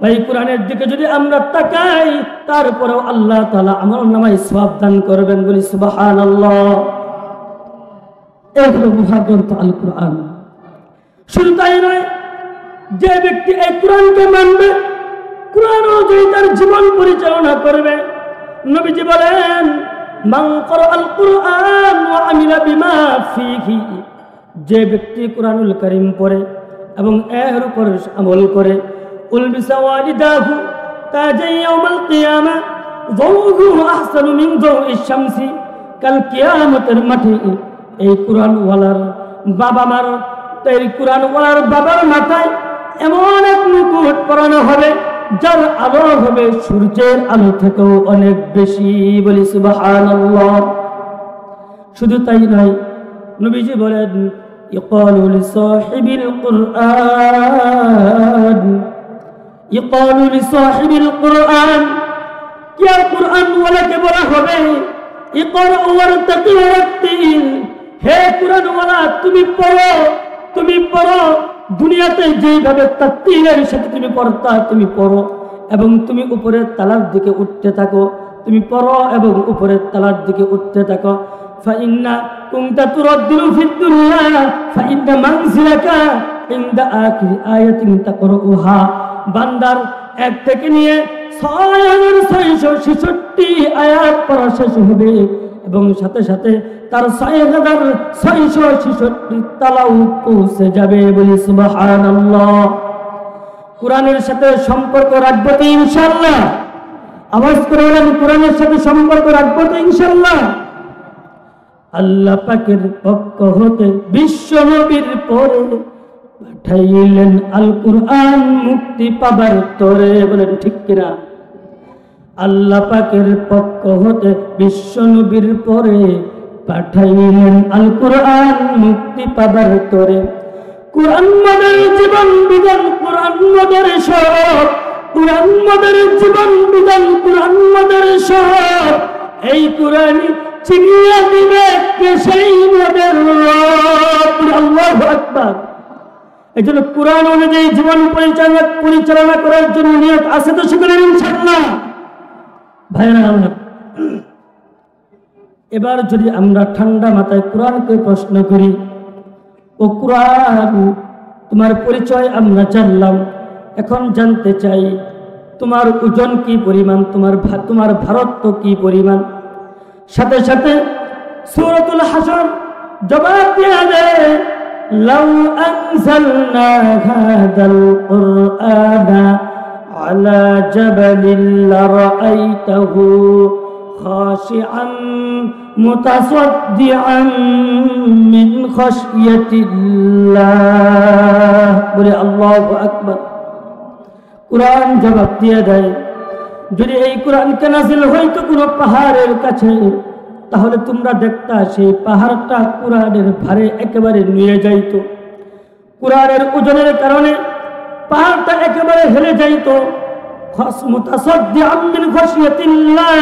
A: ভাই, কোরআনের দিকে যদি আমরা তাকাই তারপরেও আল্লাহ তাআলা আমার নামায় সওয়াব দান করবেন। বলি সুবহানাল্লাহ। এই হলো মহাগ্রন্থ আল কুরআন। শুধু তাই নয়, যে ব্যক্তি এই কোরআনকে মানবে, কোরআন অনুযায়ী তার জীবন পরিচালনা করবে, নবীজি বলেন, মান ক্বারাআল কুরআন ওয়া আমিলা বিমা ফীহি, যে ব্যক্তি কোরআনুল কারীম পড়ে এবং এর উপর আমল করে, উলবিসা ওয়ালিদাহু তাজান ইয়াউমাল কিয়ামা যাওহু আহসানু মিন যাওইশ শামসি, কাল কিয়ামতের মাঠে এই কোরআনওয়ালার বাবা মার, এই কোরআনওয়ালার বাবার মাথায় এমন এক মুকুট পরানো হবে যার আলো হবে সূর্যের আলো থেকেও অনেক বেশি। বলি সুবহানাল্লাহ। শুধু তাই নয়, নবীজি বলেন, ইকালু লিসাহিবিল কুরআন, ইকালু লিসাহিবিল কুরআন, কি কুরআন ওয়ালাকে বলা হবে, ইকরা ওয়ারতাকি ওয়ারতিল, হে কুরআন ওয়ালা, তুমি পড়ো, তুমি পড়ো। দুনিয়াতে যেভাবে তারতিলের সাথে তুমি পড়তা, তুমি পড়ো এবং তুমি উপরের তালার দিকে উঠতে থাকো, তুমি পড়ো এবং উপরের তালার দিকে উঠতে থাকো। ফাইন্না কুনতা তুরাদ্দিলু ফিদ দুনিয়া ফাইন্না মানজিলাকা ইনদা আখির আয়াতিন তাকরাউহা, বান্দার 1 থেকে নিয়ে 6666 আয়াত পড়া শেষ হবে এবং সাথে সাথে তার 6666 তালাও পৌঁছে যাবে। বলি সুবহানাল্লাহ। কোরআনের সাথে সম্পর্ক রাখবো তো ইনশাআল্লাহ? আওয়াজ করে বলেন, কোরআনের সাথে সম্পর্ক রাখবো তো ইনশাআল্লাহ? আল্লাহ পাকের পক্ষ হতে বিশ্ব নবীর পরে পাঠাইলেন আল কুরআন মুক্তি পাবার তরে। বলেন ঠিক কিনা? আল্লাহ পাকের পক্ষ হতে বিশ্ব নবীর পরে পাঠাইলেন আল কুরআন মুক্তি পাবার তরে। কুরআন মদের জীবন বিধান, কুরআন মদের সব, কুরআন মদের জীবন বিধান, কুরআন মদের সব, এই কুরআনই চিনিয়ে দিবে কে সেই মদের রব। আল্লাহু আকবার। এই জন্য কুরআন অনুযায়ী জীবন পরিচালনা করার জন্য নিয়ত আছে তো সকলের ইনশাআল্লাহ? ভাইরা আমার, এবার যদি আমরা ঠান্ডা মাথায় কোরআনকে প্রশ্ন করি, ও কোরআন, তোমার পরিচয় আমরা জানলাম, এখন জানতে চাই তোমার ওজন কি পরিমাণ, তোমার ভারত্ব কি পরিমাণ। সাথে সাথে সূরাতুল হাশর জবাব দেয়া দেয়, লাউ আনজালনা হাযাল কুরআনা আলা জাবালিন লারাআইতাহু খাশিআন মুতাসাদ্দিআন মিন খাশিয়াতিল্লাহ। বলে আল্লাহু আকবার। কুরআন জবাব দিয়ে দেয়, যদি এই কোরআনকে নাযিল হইতো কোনো পাহাড়ের কাছে, তাহলে তোমরা দেখতা সেই পাহাড়টা কোরআনের ভারে একেবারে নিয়ে যাইত। কোরআনের ওজনের কারণে পাহাড়টা একেবারে হেলে যাইত। মুতাসাদ্দিআন মিন খাশিয়াতিল্লাহ,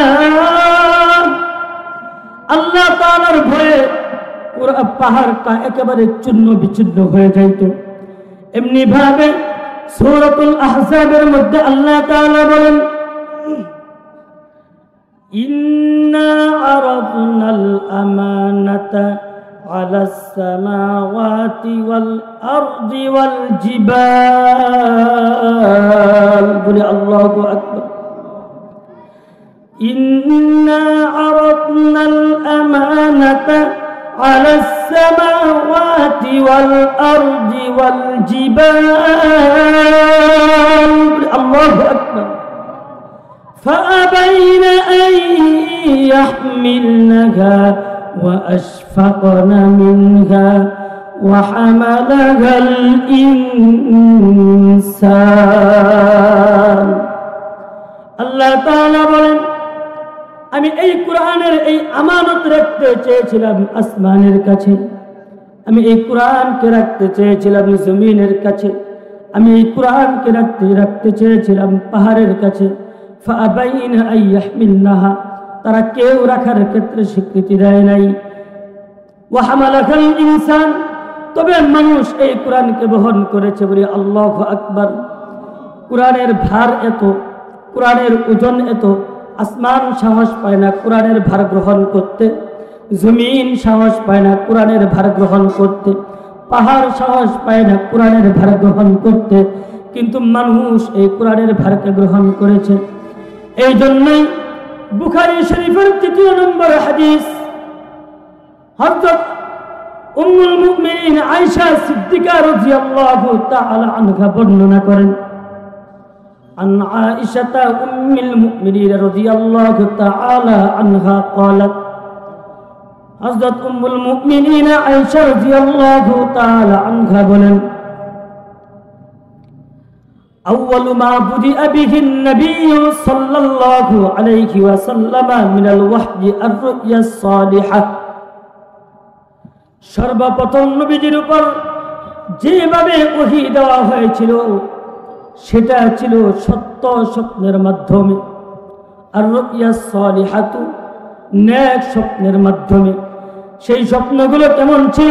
A: আল্লাহ তাআলার ভয়ে পাহাড়টা একেবারে চূর্ণ বিচূর্ণ হয়ে যাইত। এমনি ভাবে সূরাতুল আহজাবের মধ্যে আল্লাহ তাআলা বলেন, ইন্না আরাদনাল আমানাতা আলাস সামাওয়াতি ওয়াল আরদি ওয়াল জিবাল। বলে আল্লাহু আকবার। ইন্না আরাদনাল আমানাতা আলাস السماوات والأرض والجبال الله أكبر فأبين أن يحملنها وأشفقن منها وحملها الإنسان الله تعالى বলেন আমি এই কোরআনের এই আমানত রাখতে চেয়েছিলাম আসমানের কাছে, আমি এই কোরআনকে রাখতে চেয়েছিলাম জমিনের কাছে, আমি এই কোরআনকে রাখতে চেয়েছিলাম পাহাড়ের কাছে। ফাআবাইনা আন ইয়াহমিলনাহা, তারা কেউ রাখার ক্ষেত্রে স্বীকৃতি দেয় নাই। ওয়া হামালাহাল ইনসান, তবে মানুষ এই কোরআনকে বহন করেছে বলে আল্লাহু আকবার। কোরআনের ভার এত, কোরআনের ওজন এত, আসমান সাহস পায় না কোরআনের ভার গ্রহণ করতে, জমিন সাহস পায় না কোরআনের ভার গ্রহণ করতে, পাহাড় সাহস পায় না কোরআনের ভার গ্রহণ করতে, কিন্তু মানুষ এই কোরআনের ভারকে গ্রহণ করেছে। এই জন্যই বুখারী শরীফের ৩য় নম্বর হাদিস হযরত উম্মুল মুমিনিন আয়েশা সিদ্দিকা রাদিয়াল্লাহু তাআলা আনহা বর্ণনা করেন, عن عائشة أم المؤمنين رضي الله تعالى عنها قالت حضرت أم المؤمنين عائشة رضي الله تعالى عنها بولن أول ما بدأ به النبي صلى الله عليه وسلم من الوحي الرؤيا الصالحة সর্বপ্রথম নবীজির উপর যেভাবে ওহী দেওয়া হয়েছিল সেটা ছিল সত্য স্বপ্নের মাধ্যমে, আর রুইয়া সালিহাতু, নেক স্বপ্নের মাধ্যমে। সেই স্বপ্নগুলো কেমন ছিল?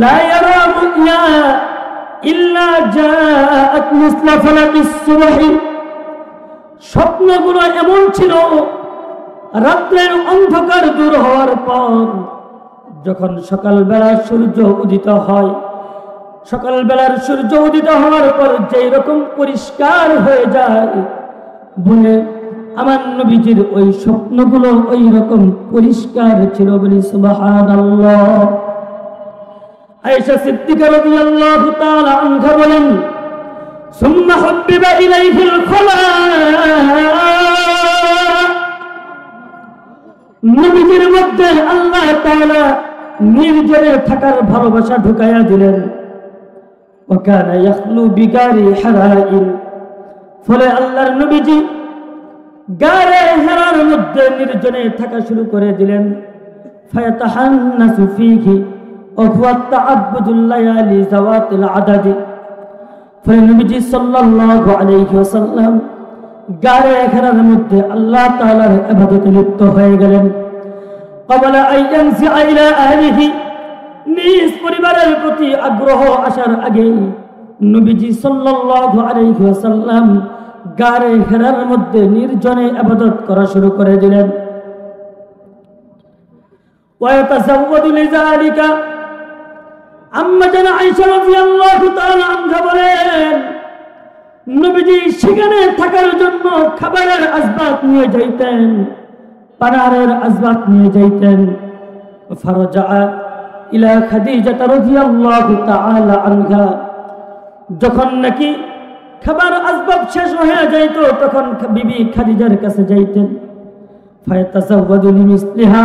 A: লা ইয়ারা রুইয়া ইল্লা জাআত মিসলা ফালাকিস সুবহি, স্বপ্নগুলো এমন ছিল রাত্রের অন্ধকার দূর হওয়ার পর যখন সকালবেলা সূর্য উদিত হয়, সকালবেলার সূর্য উদিত হওয়ার পর যেই রকম পরিষ্কার হয়ে যায় বলে আমার নবীজির ওই স্বপ্নগুলো ওই রকম পরিষ্কার ছিল বলি সুবহানাল্লাহ। আয়েশা সিদ্দিকা রাদিয়াল্লাহু তাআলা আনহা বলেন, সুম্মা হুব্বিবা ইলাইহিল খলা, নবীজির মধ্যে আল্লাহ তাআলা নির্জনে থাকার ভালোবাসা ঢুকাইয়া দিলেন। وكان يخلو بغار حراء, ফলে আল্লাহর নবীজি গারে হেরার মধ্যে নির্জনে থাকা শুরু করে দিলেন। ফায়াতাহান্নাসু ফীহি ওয়া হুয়া তাআব্বুদুল লায়ালি যাওয়াতিল আদাদি, ফলে নবীজি সাল্লাল্লাহু আলাইহি ওয়াসাল্লাম গারে হেরার মধ্যে আল্লাহ তাআলার ইবাদতে লিপ্ত হয়ে গেলেন। ক্বাবলা আন ইয়ানসিআ ইলা আহলিহি, নিজ পরিবারের প্রতি আগ্রহ আসার আগেই নবীজি সাল্লাল্লাহু আলাইহি ওয়াসাল্লাম গারে হেরার মধ্যে নির্জনে ইবাদত করা শুরু করে দিলেন। ওয়া ইয়াতাযাওয়াদু লিযালিকা, আম্মা জান আয়েশা রাদিয়াল্লাহু তাআলা আনহা বলেন, নবীজি সেখানে থাকার জন্য খাবারের আসবাব নিয়ে যাইতেন, পানারের আসবাব নিয়ে যাইতেন। ফারাজা ইলা খাদিজা রাদিয়াল্লাহু তাআলা আনহা, যখন নাকি খাবার আসবাব শেষ হয়ে যাইত তখন বিবি খাদিজার কাছে যাইতেন। ফায়াতাযাওয়াদু লিমিসলিহা,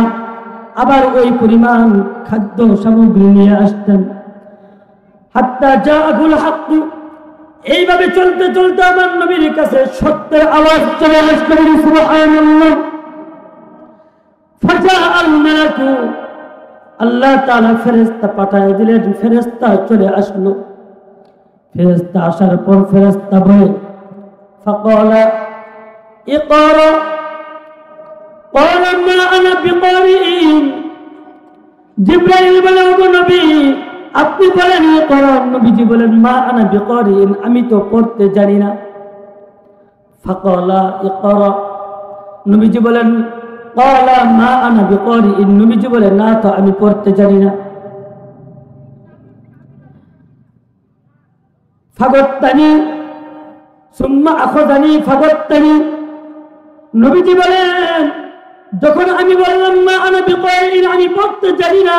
A: আবার ওই পরিমাণ খাদ্য সামগ্রী নিয়ে আসতেন। হাত্তা জাআহুল হক, এইভাবে চলতে চলতে আমার নবীর কাছে সত্যের আওয়াজ চলে আসলো, সুবহানাল্লাহ। ফাজাআল মালাকু, আল্লাহ তাআলা ফেরেশতা পাঠিয়ে দিলেন, ফেরেশতা চলে আসলো। ফেরেশতা আসার পর ফেরেশতা বলে, ফাকালা ইকরা, ক্বালা মা আনা বিকারিন। জিবরাইল বলে, ওগো নবী আপনি বলেন ইকরা, নবীজি বলেন মা আনা বিকারিন, আমি তো পড়তে জানি না। ফাকালা ইকরা, নবীজি বলেন ক্বালা মা আনা বিকারিন, নবীজি বলে না তো আমি পড়তে জানি না। ফাগাত্তানি সুম্মা আখাযানি ফাগাত্তানি, নবীজি বলেন যখন আমি বললাম মা আনা বিকারিন, আমি পড়তে জানি না,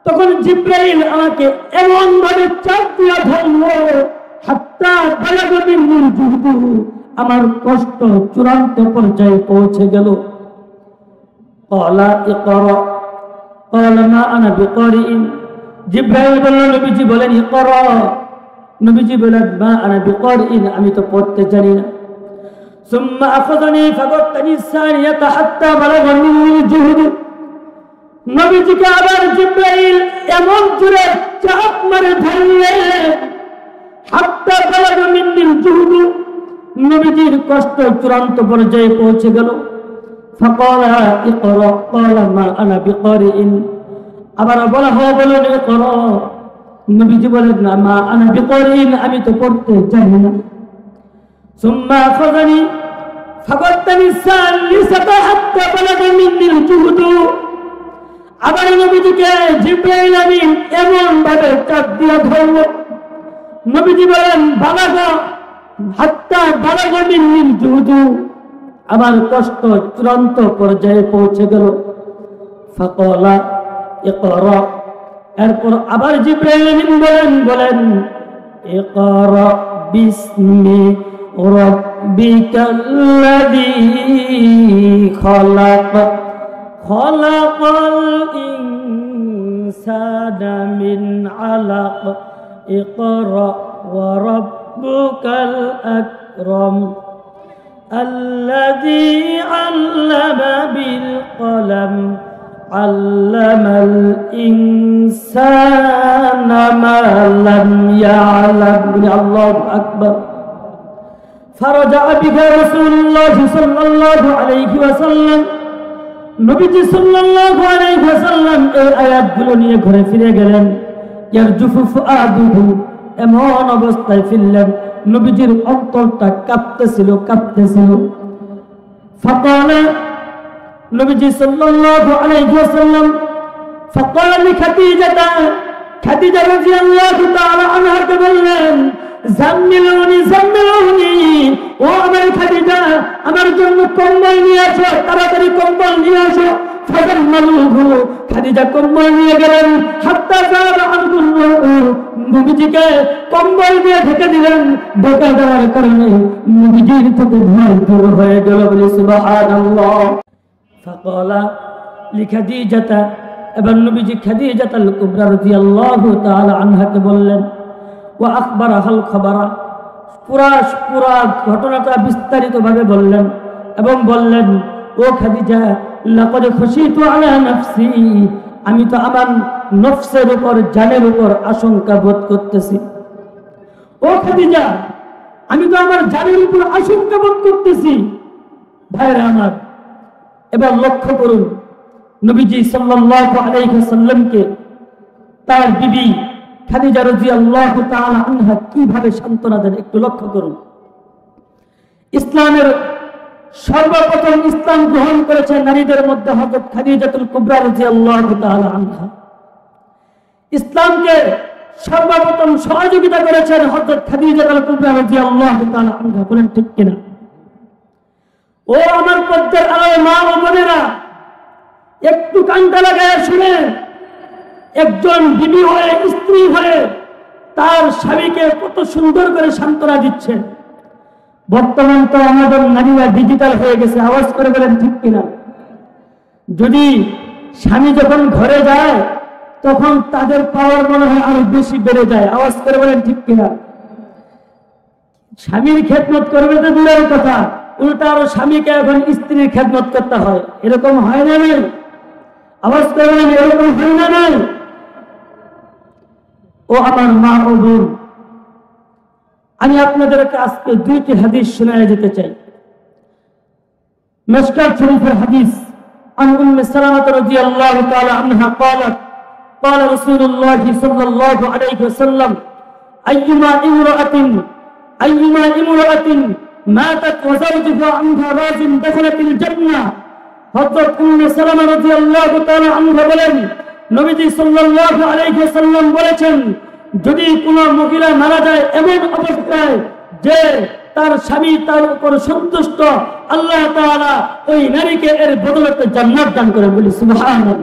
A: তখন জিবরাইল আমাকে এমন ভাবে চাপ দিয়া ধরলো, হাত্তা বালাগা মিন্নিল জুহদু, আমার কষ্ট চূড়ান্ত পর্যায়ে পৌঁছে গেল। ক্বালা ইকরা, ক্বালা মা আনা বিকারিন, জিবরাইল বলল নবীজি বলেন ইকরা, নবীজি বলেন মা আনা বিকারিন, আমি তো পড়তে জানি না। ثم أخذني فقدتني الثانية حتى بلغ مني الجهد, নবীজিকে আবার জিবরাইল এমন জোরে চাপ মারে ধরলেন, হাত্তা বালাগা মিন্নিল জুহদ, নবীজির কষ্ট চূড়ান্ত পর্যায়ে পৌঁছে গেল। ফাকালা ইকরা, ক্বালা মা আনা বিকারিন, আবার বলা হয় বলেন ইকরা, নবীজি বলেন না মা আনা বিকারিন, আমি তো পড়তে জানি না। ثم أخذني فقدتني الثالثة حتى بلغ مني الجهد, আবার নবীজিকে জিবরাইল আমিন এমন ভাবে চাপ দিয়ে ধরল, নবীজি বলেন বালাগা, হাত্তা বালাগা মিন্নিল জুহদ, আমার কষ্ট চূড়ান্ত পর্যায়ে পৌঁছে গেল। ফাকালা ইকরা, এরপর আবার জিবরাইল আমিন বলেন ইকরা বিসমি রাব্বিকাল্লাযী খালাক, খালাকাল ইনসানা মিন আলাক, ইকরা ওয়া রাব্বুকাল আকরাম, আল্লাযী আল্লামা বিল কলম, আল্লামাল ইনসানা মা লাম ইয়ালাম। আল্লাহু আকবার। فرجع بك رسول الله صلى الله عليه وسلم, নবীজি সাল্লাল্লাহু আলাইহি ওয়াসাল্লাম এই আয়াতগুলো নিয়ে ঘরে ফিরে গেলেন। ইয়ারজুফু ফুআদুহু, এমন অবস্থায় ফিরলেন নবীজির অন্তরটা কাঁপতেছিল। ফাকালা, নবীজি সাল্লাল্লাহু আলাইহি ওয়াসাল্লাম ফাকালা লিখাদিজাতা, খাদিজা রাদিয়াল্লাহু তাআলা আনহাকে বললেন জাম্মিলুনি জাম্মিলুনি, ও আমার খাদিজা, আমার জন্য কম্বল নিয়ে আসো, তাড়াতাড়ি কম্বল নিয়ে আসো। ফাজাম্মালুহু, খাদিজা কম্বল নিয়ে গেলেন। হাত্তা যারা আনহুল্লাহু, নবীজিকে কম্বল দিয়ে ঢেকে দিলেন। ঢেকে দেওয়ার কারণে নবীজির থেকে ভয় দূর হয়ে গেল, বলে সুবহানাল্লাহ। ফাকালা লিখাদিজাতা, এবার নবীজি খাদিজাতুল কুবরা রাদিয়াল্লাহু তাআলা আনহাকে বললেন, ওয়া আখবারাহাল খাবারা, পুরা ঘটনাটা বিস্তারিতভাবে বললেন এবং বললেন ও খাদিজা, লাকাদ খুশিতু আলা নাফসি, আমি তো আমার নফসের উপর, জানের উপর আশঙ্কা বোধ করতেছি। ও খাদিজা, আমি তো আমার জানের উপর আশঙ্কা বোধ করতেছি। ভাইরা আমার, এবার লক্ষ্য করুন নবীজি সাল্লাল্লাহু আলাইহি ওয়াসাল্লামকে তার বিবি খাদিজা রাদিয়াল্লাহু তাআলা আনহা কিভাবে সান্ত্বনা দেন, একটু লক্ষ্য করুন। ইসলামের সর্বপ্রথম ইসলাম গ্রহণ করেছেন নারীদের মধ্যে হযরত খাদিজাতুল কুবরা রাদিয়াল্লাহু তাআলা আনহা। ইসলামকে সর্বপ্রথম সহযোগিতা করেছেন হযরত খাদিজাতুল কুবরা রাদিয়াল্লাহু তাআলা আনহা। বলেন ঠিক কিনা? ও আমার পর্দার আড়ালে মা ও বোনেরা, একটু কানটা লাগায় শুনে, একজন বিবি হয়ে, স্ত্রী হয়ে তার স্বামীকে কত সুন্দর করে সান্ত্বনা দিচ্ছে। বর্তমান তো আমাদের নারীরা ডিজিটাল হয়ে গেছে, আওয়াজ করে বলেন ঠিক কিনা? যদি স্বামী যখন ঘরে যায় তখন তাদের পাওয়ার মনে হয় আরো বেশি বেড়ে যায়, আওয়াজ করে বলেন ঠিক কিনা? স্বামীর খেদমত করবে তো দূরের কথা, উল্টা আরো স্বামীকে এখন স্ত্রীর খেদমত করতে হয়। এরকম হয় না? নাই? আওয়াজ করে বলেন এরকম হয় না? নাই? ও আমার মা ও বোন, আমি আপনাদেরকে আজকে দুইটি হাদিস শোনায় যেতে চাই। মিশকাত শরীফের হাদিস, আন উম্মে সালামা রাদিয়াল্লাহু তাআলা আনহা قالت قال رسول الله صلى الله عليه وسلم ايما امرأة ماتت وزوجها عنها راض دخلت الجنة। হযরত উম্মে সালামা রাদিয়াল্লাহু তাআলা আনহা বলেন, নবীজি সাল্লাল্লাহু আলাইহি ওয়াসাল্লাম বলেছেন, যদি কোনো মহিলা মারা যায় এমন অবস্থায় যে তার স্বামী তার উপর সন্তুষ্ট, আল্লাহ তাআলা ওই নারীকে এর বদৌলতে জান্নাত দান করেন। বলি সুবহানাল্লাহ।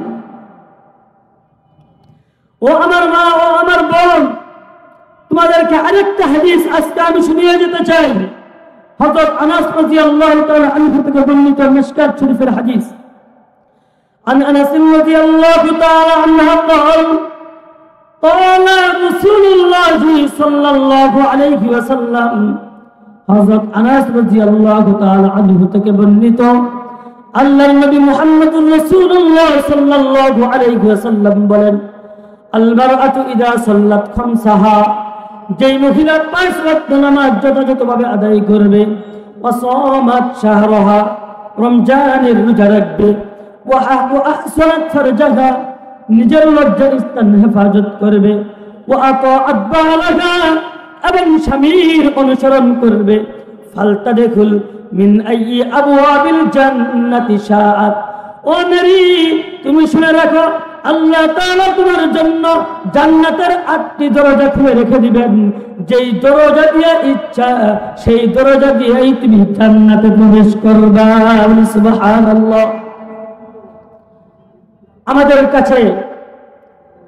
A: ও আমার মা, ও আমার বোন, তোমাদেরকে আরেকটা হাদিস আজকে আমি শুনিয়ে যেতে চাই। হযরত আনাস রাদিয়াল্লাহু তাআলা আনহু থেকে বর্ণিত মিশকাত শরীফের হাদিস। عن أنس رضي الله تعالى عنه قال قال رسول الله صلى الله عليه وسلم হযরত আনাস রাদিয়াল্লাহু তাআলা আনহু থেকে বর্ণিত আল্লাহর নবী মুহাম্মদুর রাসূলুল্লাহ সাল্লাল্লাহু আলাইহি ওয়াসাল্লাম বলেন, আল মারআতু ইযা সাল্লাত খামসাহা, যেই মহিলা 5 ওয়াক্ত নামাজ যথাযথভাবে আদায় করবে, ওয়া সামাত শাহরাহা, রমজানের রোজা রাখবে, ওয়া আহসানাত ফারজাহা, নিজের লজ্জার স্থান হেফাজত করবে, ওয়া আতাআত বালাহা, এবং স্বামীর অনুসরণ করবে, ফালতাদখুল মিন আইয়ি আবওয়াবিল জান্নাতি শাআত। ও নারী, তুমি শুনে রাখো, আল্লাহ তাআলা তোমার জন্য জান্নাতের 8টি দরজা খুলে রেখে দিবেন। যেই দরজা দিয়ে ইচ্ছা সেই দরজা দিয়েই তুমি জান্নাতে প্রবেশ করবা। সুবহানাল্লাহ। আমাদের কাছে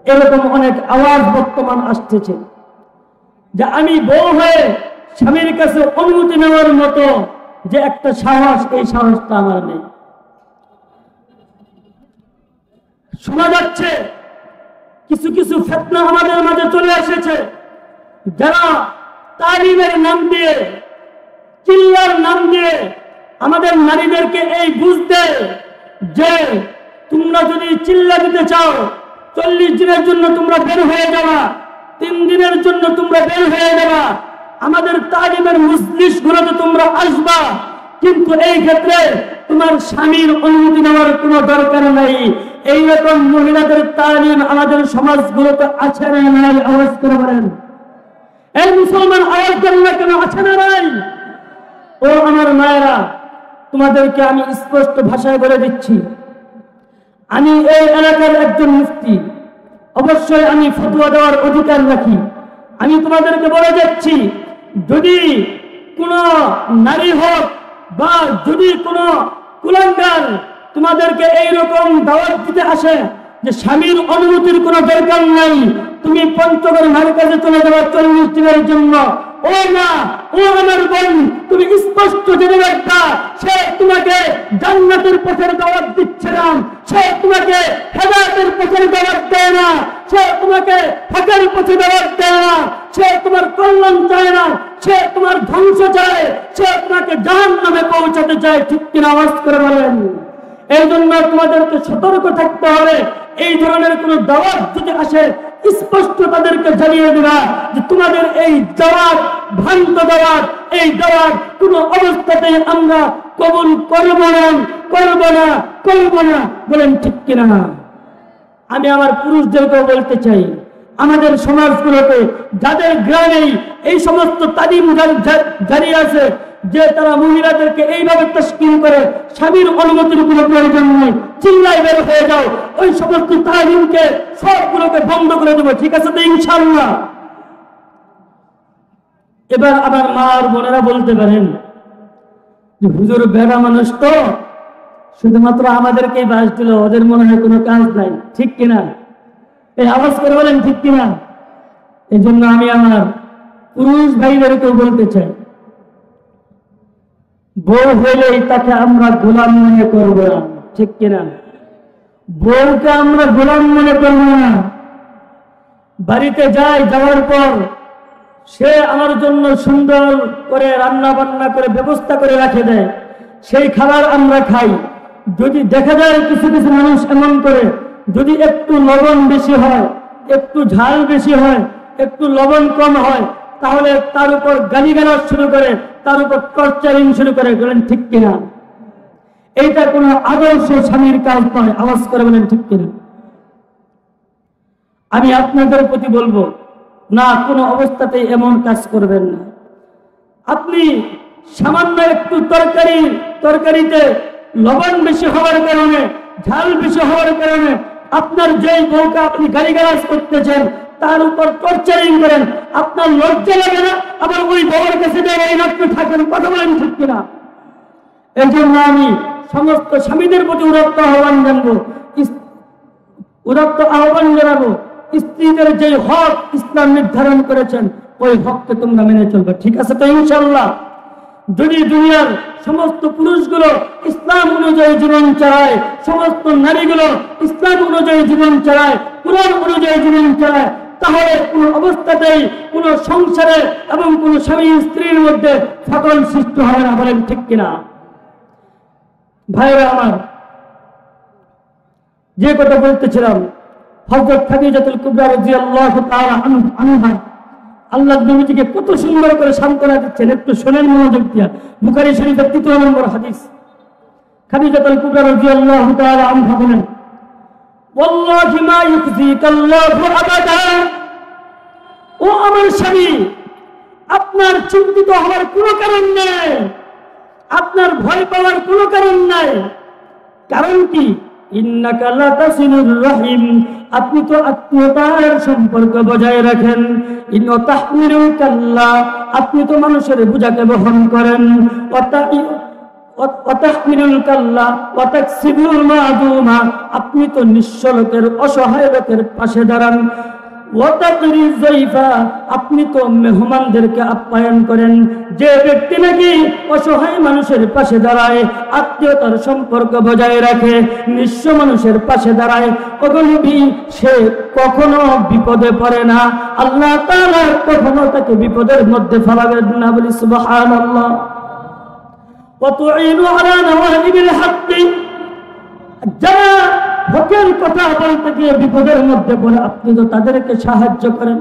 A: এরকম অনেক আওয়াজ বর্তমান আসতেছে যে আমি বউ হয়ে স্বামীর কাছে অনুমতি নেওয়ার মতো যে একটা সাহস, এই সাহসটা আমার নেই। শোনা যাচ্ছে কিছু কিছু ফিতনা আমাদের মাঝে চলে এসেছে, যারা তালিমের নাম দিয়ে, চিল্লার নাম দিয়ে আমাদের নারীদেরকে এই বুঝতে যে তোমরা যদি চিল্লা দিতে চাও 40 দিনের জন্য তোমরা বের হয়ে যাবা, 3 দিনের জন্য তোমরা বের হয়ে যাবা, আমাদের তালিমের মজলিস গুলোতে তোমরা আসবা, কিন্তু এই ক্ষেত্রে তোমার স্বামীর অনুমতি নেওয়ার কোনো দরকার নাই। এইরকম মহিলাদের তালিম আমাদের সমাজগুলোতে আছে না নাই? আওয়াজ করে বলেন। এই মুসলমান আওয়াজ করেন না কেন? আছে না নাই? ও আমার মায়েরা, তোমাদেরকে আমি স্পষ্ট ভাষায় বলে দিচ্ছি, আমি এই এলাকার একজন মুফতি, অবশ্যই আমি ফতোয়া দেওয়ার অধিকার রাখি। আমি তোমাদেরকে বলে যাচ্ছি, যদি কোনো নারী হোক বা যদি কোনো কুলাঙ্গার তোমাদেরকে এইরকম দাওয়াত দিতে আসে যে স্বামীর অনুমতির কোনো দরকার নাই, তুমি পঞ্চগড় মার্কেটে চলে যাবে 40 দিনের জন্য, ও না, ও আমার বোন, তুমি স্পষ্ট জেনে রাখবা, সে তোমাকে জান্নাতের পথের দাওয়াত দিচ্ছে না, সে তোমাকে হেদায়েতের পথের দাওয়াত দেয় না, সে তোমাকে হকের পথে দাওয়াত দেয় না, সে তোমার কল্যাণ চায় না, সে তোমার ধ্বংস চায়, সে তোমাকে জাহান্নামে পৌঁছাতে চায়। ঠিক কিনা? আওয়াজ করে বলেন। এই জন্য তোমাদেরকে সতর্ক থাকতে হবে। এই ধরনের কোন দাওয়াত যদি আসে, স্পষ্ট তাদেরকে জানিয়ে দেবা যে তোমাদের এই দাওয়াত ভ্রান্ত দাওয়াত, এই দাওয়াত কোন অবস্থাতেই আমরা কবুল করব না, করব না, করব না। বলেন ঠিক কিনা? আমি আমার পুরুষদেরকেও বলতে চাই, আমাদের সমাজগুলোতে যাদের গ্রামে এই সমস্ত তালিম জারি আছে, যে তারা মহিলাদেরকে এইভাবে তাশকিল করে স্বামীর অনুমতির কোনো প্রয়োজন নেই, চিল্লাই বের হয়ে যাও, ওই সমস্ত তালিমকে সবগুলোকে বন্ধ করে দেবো। ঠিক আছে তো ইনশাআল্লাহ? এবার আবার মা আর বোনেরা বলতে পারেন যে হুজুর বেড়া মানুষ তো শুধুমাত্র আমাদেরকেই বাস দিল, ওদের মনে হয় কোনো কাজ নাই। ঠিক কিনা? এই আওয়াজ করে বলেন ঠিক কিনা? এই জন্য আমি আমার পুরুষ ভাইদেরকেও বলতে চাই, বউ হইলেই তাকে আমরা গোলাম মনে করবো না। ঠিক কিনা? বউকে আমরা গোলাম মনে করবো না। বাড়িতে যাওয়ার পর সে আমার জন্য সুন্দর করে রান্না বান্না করে ব্যবস্থা করে রাখে দেয়, সেই খাবার আমরা খাই। যদি দেখা যায় কিছু কিছু মানুষ এমন করে, যদি একটু লবণ বেশি হয়, একটু ঝাল বেশি হয়, একটু লবণ কম হয়, তাহলে তার উপর গালিগালাজ শুরু করে, তার উপর টর্চারিং শুরু করে। বলেন ঠিক কিনা? এইটা কোন আদর্শ স্বামীর কাজ নয়। আওয়াজ করে বলেন ঠিক কিনা? আমি আপনাদের প্রতি বলবো, না, কোনো অবস্থাতেই এমন কাজ করবেন না। আপনি সামান্য একটু তরকারিতে লবণ বেশি হওয়ার কারণে, ঝাল বেশি হওয়ার কারণে আপনার যেই বউকে আপনি গালিগালাজ করতেছেন, তার উপর টর্চারিং করেন, আপনার লজ্জা লাগে না? আবার ওই বউয়ের কাছে এই আপনি থাকেন, কথা বলেন ঠিক কিনা? এই জন্য আমি সমস্ত স্বামীদের প্রতি উদাত্ত আহ্বান জানাবো, স্ত্রীদের যে হক ইসলাম নির্ধারণ করেছেন ওই হককে তোমরা মেনে চলবে, ঠিক আছে তো ইনশাআল্লাহ? যদি দুনিয়ার সমস্ত পুরুষগুলো ইসলাম অনুযায়ী জীবন চালায়, সমস্ত নারীগুলো ইসলাম অনুযায়ী জীবন চালায়, কুরআন অনুযায়ী জীবন চালায়, তাহলে কোন অবস্থাতেই কোন সংসারে এবং কোন স্বামী স্ত্রীর মধ্যে ফাটল সৃষ্টি হবে না, বলেন ঠিক কিনা? ভাইরা আমার, যে কথা বলতেছিলাম, হযরত খাদিজাতুল কুবরা রাদিয়াল্লাহু তাআলা আনহা আল্লাহর নবীজিকে কত সুন্দর করে সান্ত্বনা দিচ্ছেন, একটু শুনেন মনোযোগ দিয়া। বুখারী শরীফের ৩ নম্বর হাদিস, খাদিজাতুল কুবরা রাদিয়াল্লাহু তাআলা আনহা বলেন, ওয়াল্লাহি মা ইউখজিকাল্লাহু আবাদা, ও আমার স্বামী, আপনার চিন্তিত হওয়ার কোনো কারণ নেই, আপনার ভয় পাওয়ার কোনো কারণ নাই। কারণ কি? ইন্নাকা লা তাসিলুর রাহিম, আপনি তো আত্মীয়তার সম্পর্ক বজায় রাখেন। ইন্না তাহমিলুল কাল্লা, আপনি তো মানুষের বোঝাকে বহন করেন। ওয়াতাহমিলুল কাল্লা ওয়া তাকসিবুল মাদুমা, আপনি তো নিঃস্ব লোকের, অসহায় লোকের পাশে দাঁড়ান। ওয়াতাকরি যাইফা, আপনি তো মেহমানদেরকে আপ্যায়ন করেন। যে ব্যক্তি নাকি অসহায় মানুষের পাশে দাঁড়ায়, আত্মীয়তার সম্পর্ক বজায় রাখে, নিঃস্ব মানুষের পাশে দাঁড়ায়, ওগনবী সে কখনো বিপদে পড়ে না, আল্লাহ তাআলা কখনো তাকে বিপদের মধ্যে ফেলাবেন না, বলি সুবহানাল্লাহ। ওয়া তুঈনু আলা নওয়াইবিল হক, যারা হকের কথা বলতে গিয়ে বিপদের মধ্যে পড়ে আপনি তো তাদেরকে সাহায্য করেন।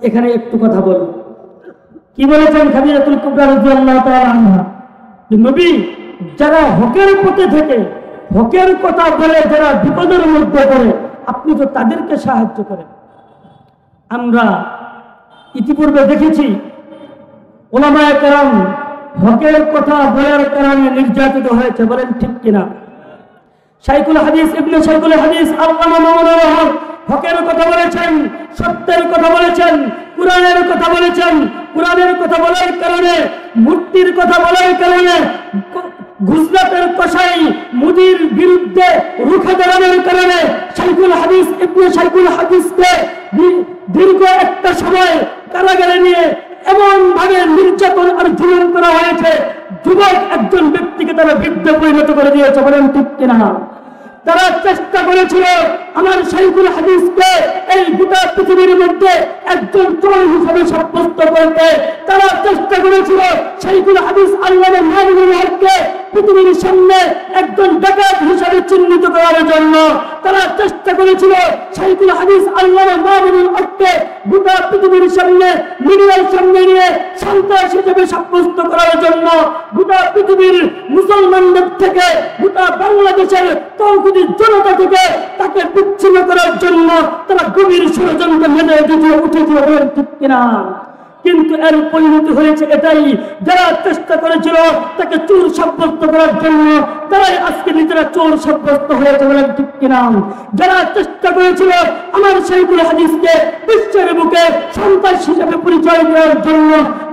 A: এখানে একটু কথা বলুন, কি বলেছেন খাদিজাতুল কুবরা রাদিয়াল্লাহু তাআলা আনহা? নবী, যারা হকের পথে থেকে হকের কথা বলে যারা বিপদের মধ্যে পড়ে আপনি তো তাদেরকে সাহায্য করেন। আমরা ইতিপূর্বে দেখেছি উলামায়ে কেরাম হকের কথা বলার কারণে নির্যাতিত হয়েছে, বলেন ঠিক কিনা? শাইখুল হাদিস ইবনে শাইখুল হাদিস আল্লামা মামুনুর রহমান হকের কথা বলেছেন, সত্যের কথা বলেছেন, কুরআনের কথা বলেছেন। কুরআনের কথা বলার কারণে, মূর্তির কথা বলার কারণে, গুজরাটের কসাই মুদির বিরুদ্ধে রুখে দাঁড়ানোর কারণে শাইখুল হাদিস ইবনে শাইখুল হাদিসকে দীর্ঘ একটা সময় কারাগারে নিয়ে এমন ভাবে নির্যাতন আর জুলুম করা হয়েছে, যুবক একজন ব্যক্তিকে তারা বৃদ্ধে পরিণত করে দিয়েছে, বলেন ঠিক কিনা? তারা চেষ্টা করেছিল আমার শাইখুল হাদিসকে এই গোটা পৃথিবীর মধ্যে একজন চোর হিসেবে সাব্যস্ত করতে। তারা চেষ্টা করেছিল শাইখুল হাদিস আল্লামা মামুনুল হককে পৃথিবীর সামনে একজন ডাকাত হিসেবে চিহ্নিত করার জন্য। তারা চেষ্টা করেছিল শাইখুল হাদিস আল্লামা মামুনুল হককে গোটা পৃথিবীর সামনে, মিডিয়ার সামনে নিয়ে সন্ত্রাস হিসেবে সাব্যস্ত করার জন্য। গোটা পৃথিবীর মুসলমানদের থেকে, গোটা বাংলাদেশের তৌহিদি জনতা থেকে তাকে বিচ্ছিন্ন করার জন্য তারা গভীর ষড়যন্ত্র মেনে উঠেছিল, ঠিক কিনা? কিন্তু এর পরিণতি হয়েছে এটাই, যারা চেষ্টা করেছিল তাকে চোর সাব্যস্ত করার জন্য তারাই আজকে নিজেরা চোর সাব্যস্ত হয়েছে, বলেন ঠিক কিনা? যারা চেষ্টা করেছিল আমার শাইখুল হাদিসকে বিশ্বের বুকে সন্ত্রাসী হিসেবে পরিচয় দেওয়ার জন্য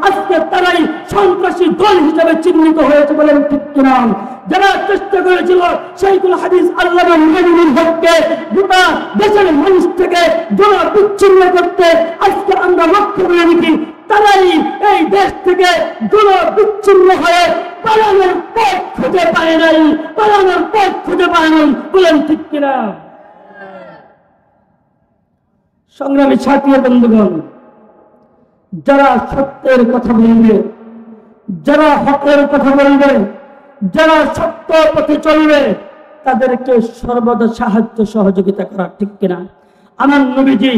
A: আজকে তারাই সন্ত্রাসী দল হিসেবে চিহ্নিত হয়েছে, বলেন ঠিক কিনা? যারা চেষ্টা করেছিল শাইখুল হাদিস আল্লামা মামুনুল হককে গোটা দেশের মানুষ থেকে বিচ্ছিন্ন করতে, আজকে আমরা লক্ষ্য করে দেখি তারাই এই দেশ থেকে বিচ্ছিন্ন হয়ে পালানোর পথ খুঁজে পায় নাই, পালানোর পথ খুঁজে পায় নাই, বলেন ঠিক কিনা? সংগ্রামী সাথী বন্ধুগণ, যারা সত্যের কথা বলবে, যারা হকের কথা বলবে, যারা সত্য পথে চলবে তাদেরকে সর্বদা সাহায্য সহযোগিতা করা, ঠিক কিনা? আমার নবীজি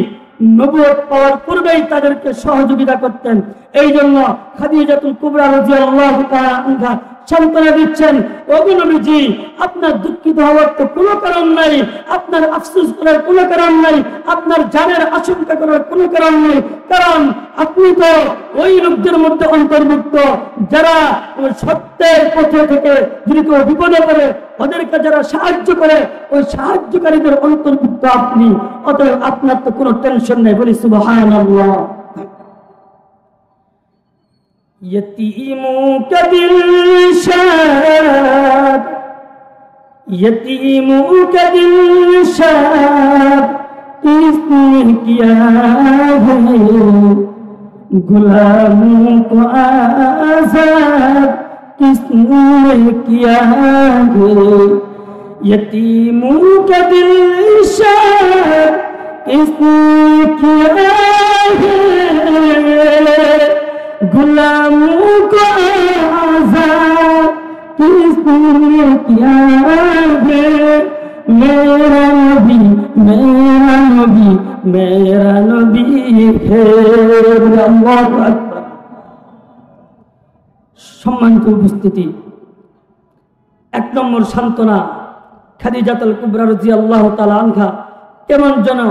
A: নবুয়ত পাওয়ার পূর্বেই তাদেরকে সহযোগিতা করতেন। এই জন্য খাদিজাতুল কুবরা রাদিয়াল্লাহু তাআলা আনহা সান্ত্বনা দিচ্ছেন, ওগো নবীজি, আপনার দুঃখিত হওয়ার তো কোনো কারণ নাই, আপনার আফসোস করার কোনো কারণ নাই, আপনার জানের আশঙ্কা করার কোনো কারণ নেই, কারণ আপনি তো ওই লোকদের মধ্যে অন্তর্ভুক্ত যারা সত্যের পথে থেকে যদি কেউ বিপদে পড়ে ওদেরকে যারা সাহায্য করে ওই সাহায্যকারীদের অন্তর্ভুক্ত আপনি, অতএব আপনার তো কোনো টেনশন নেই, বলি সুবহানাল্লাহ। यतीमों का दिल शाद, यतीमों का दिल शाद किसने किया है, गुलामों को आजाद किसने किया है। यतीमों का दिल शाद किसने किया है, गुलामों को आजाद किसने किया है। मेरा नबी मेरा नबी मेरा नबी है। अल्लाहु আকবার। সম্মানিত উপস্থিতি, 1 নম্বর সান্ত্বনা, খাদিজাতুল কুবরা রাদিয়াল্লাহু তাআলা আনহা কেমন যেন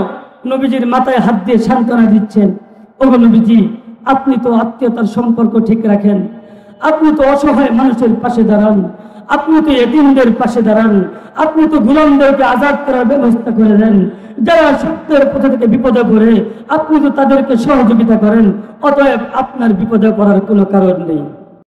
A: নবীজির মাথায় হাত দিয়ে সান্ত্বনা দিচ্ছেন। ও নবীজি, আপনি তো আত্মীয়তার সম্পর্ক ঠিক রাখেন, আপনি তো অসহায় মানুষের পাশে দাঁড়ান, আপনি তো এতিমদের পাশে দাঁড়ান, আপনি তো গোলামদেরকে আজাদ করার ব্যবস্থা করে দেন, যারা সত্যের পথে থেকে বিপদে পড়ে আপনি তো তাদেরকে সহযোগিতা করেন, অতএব আপনার বিপদে পড়ার কোনো কারণ নেই।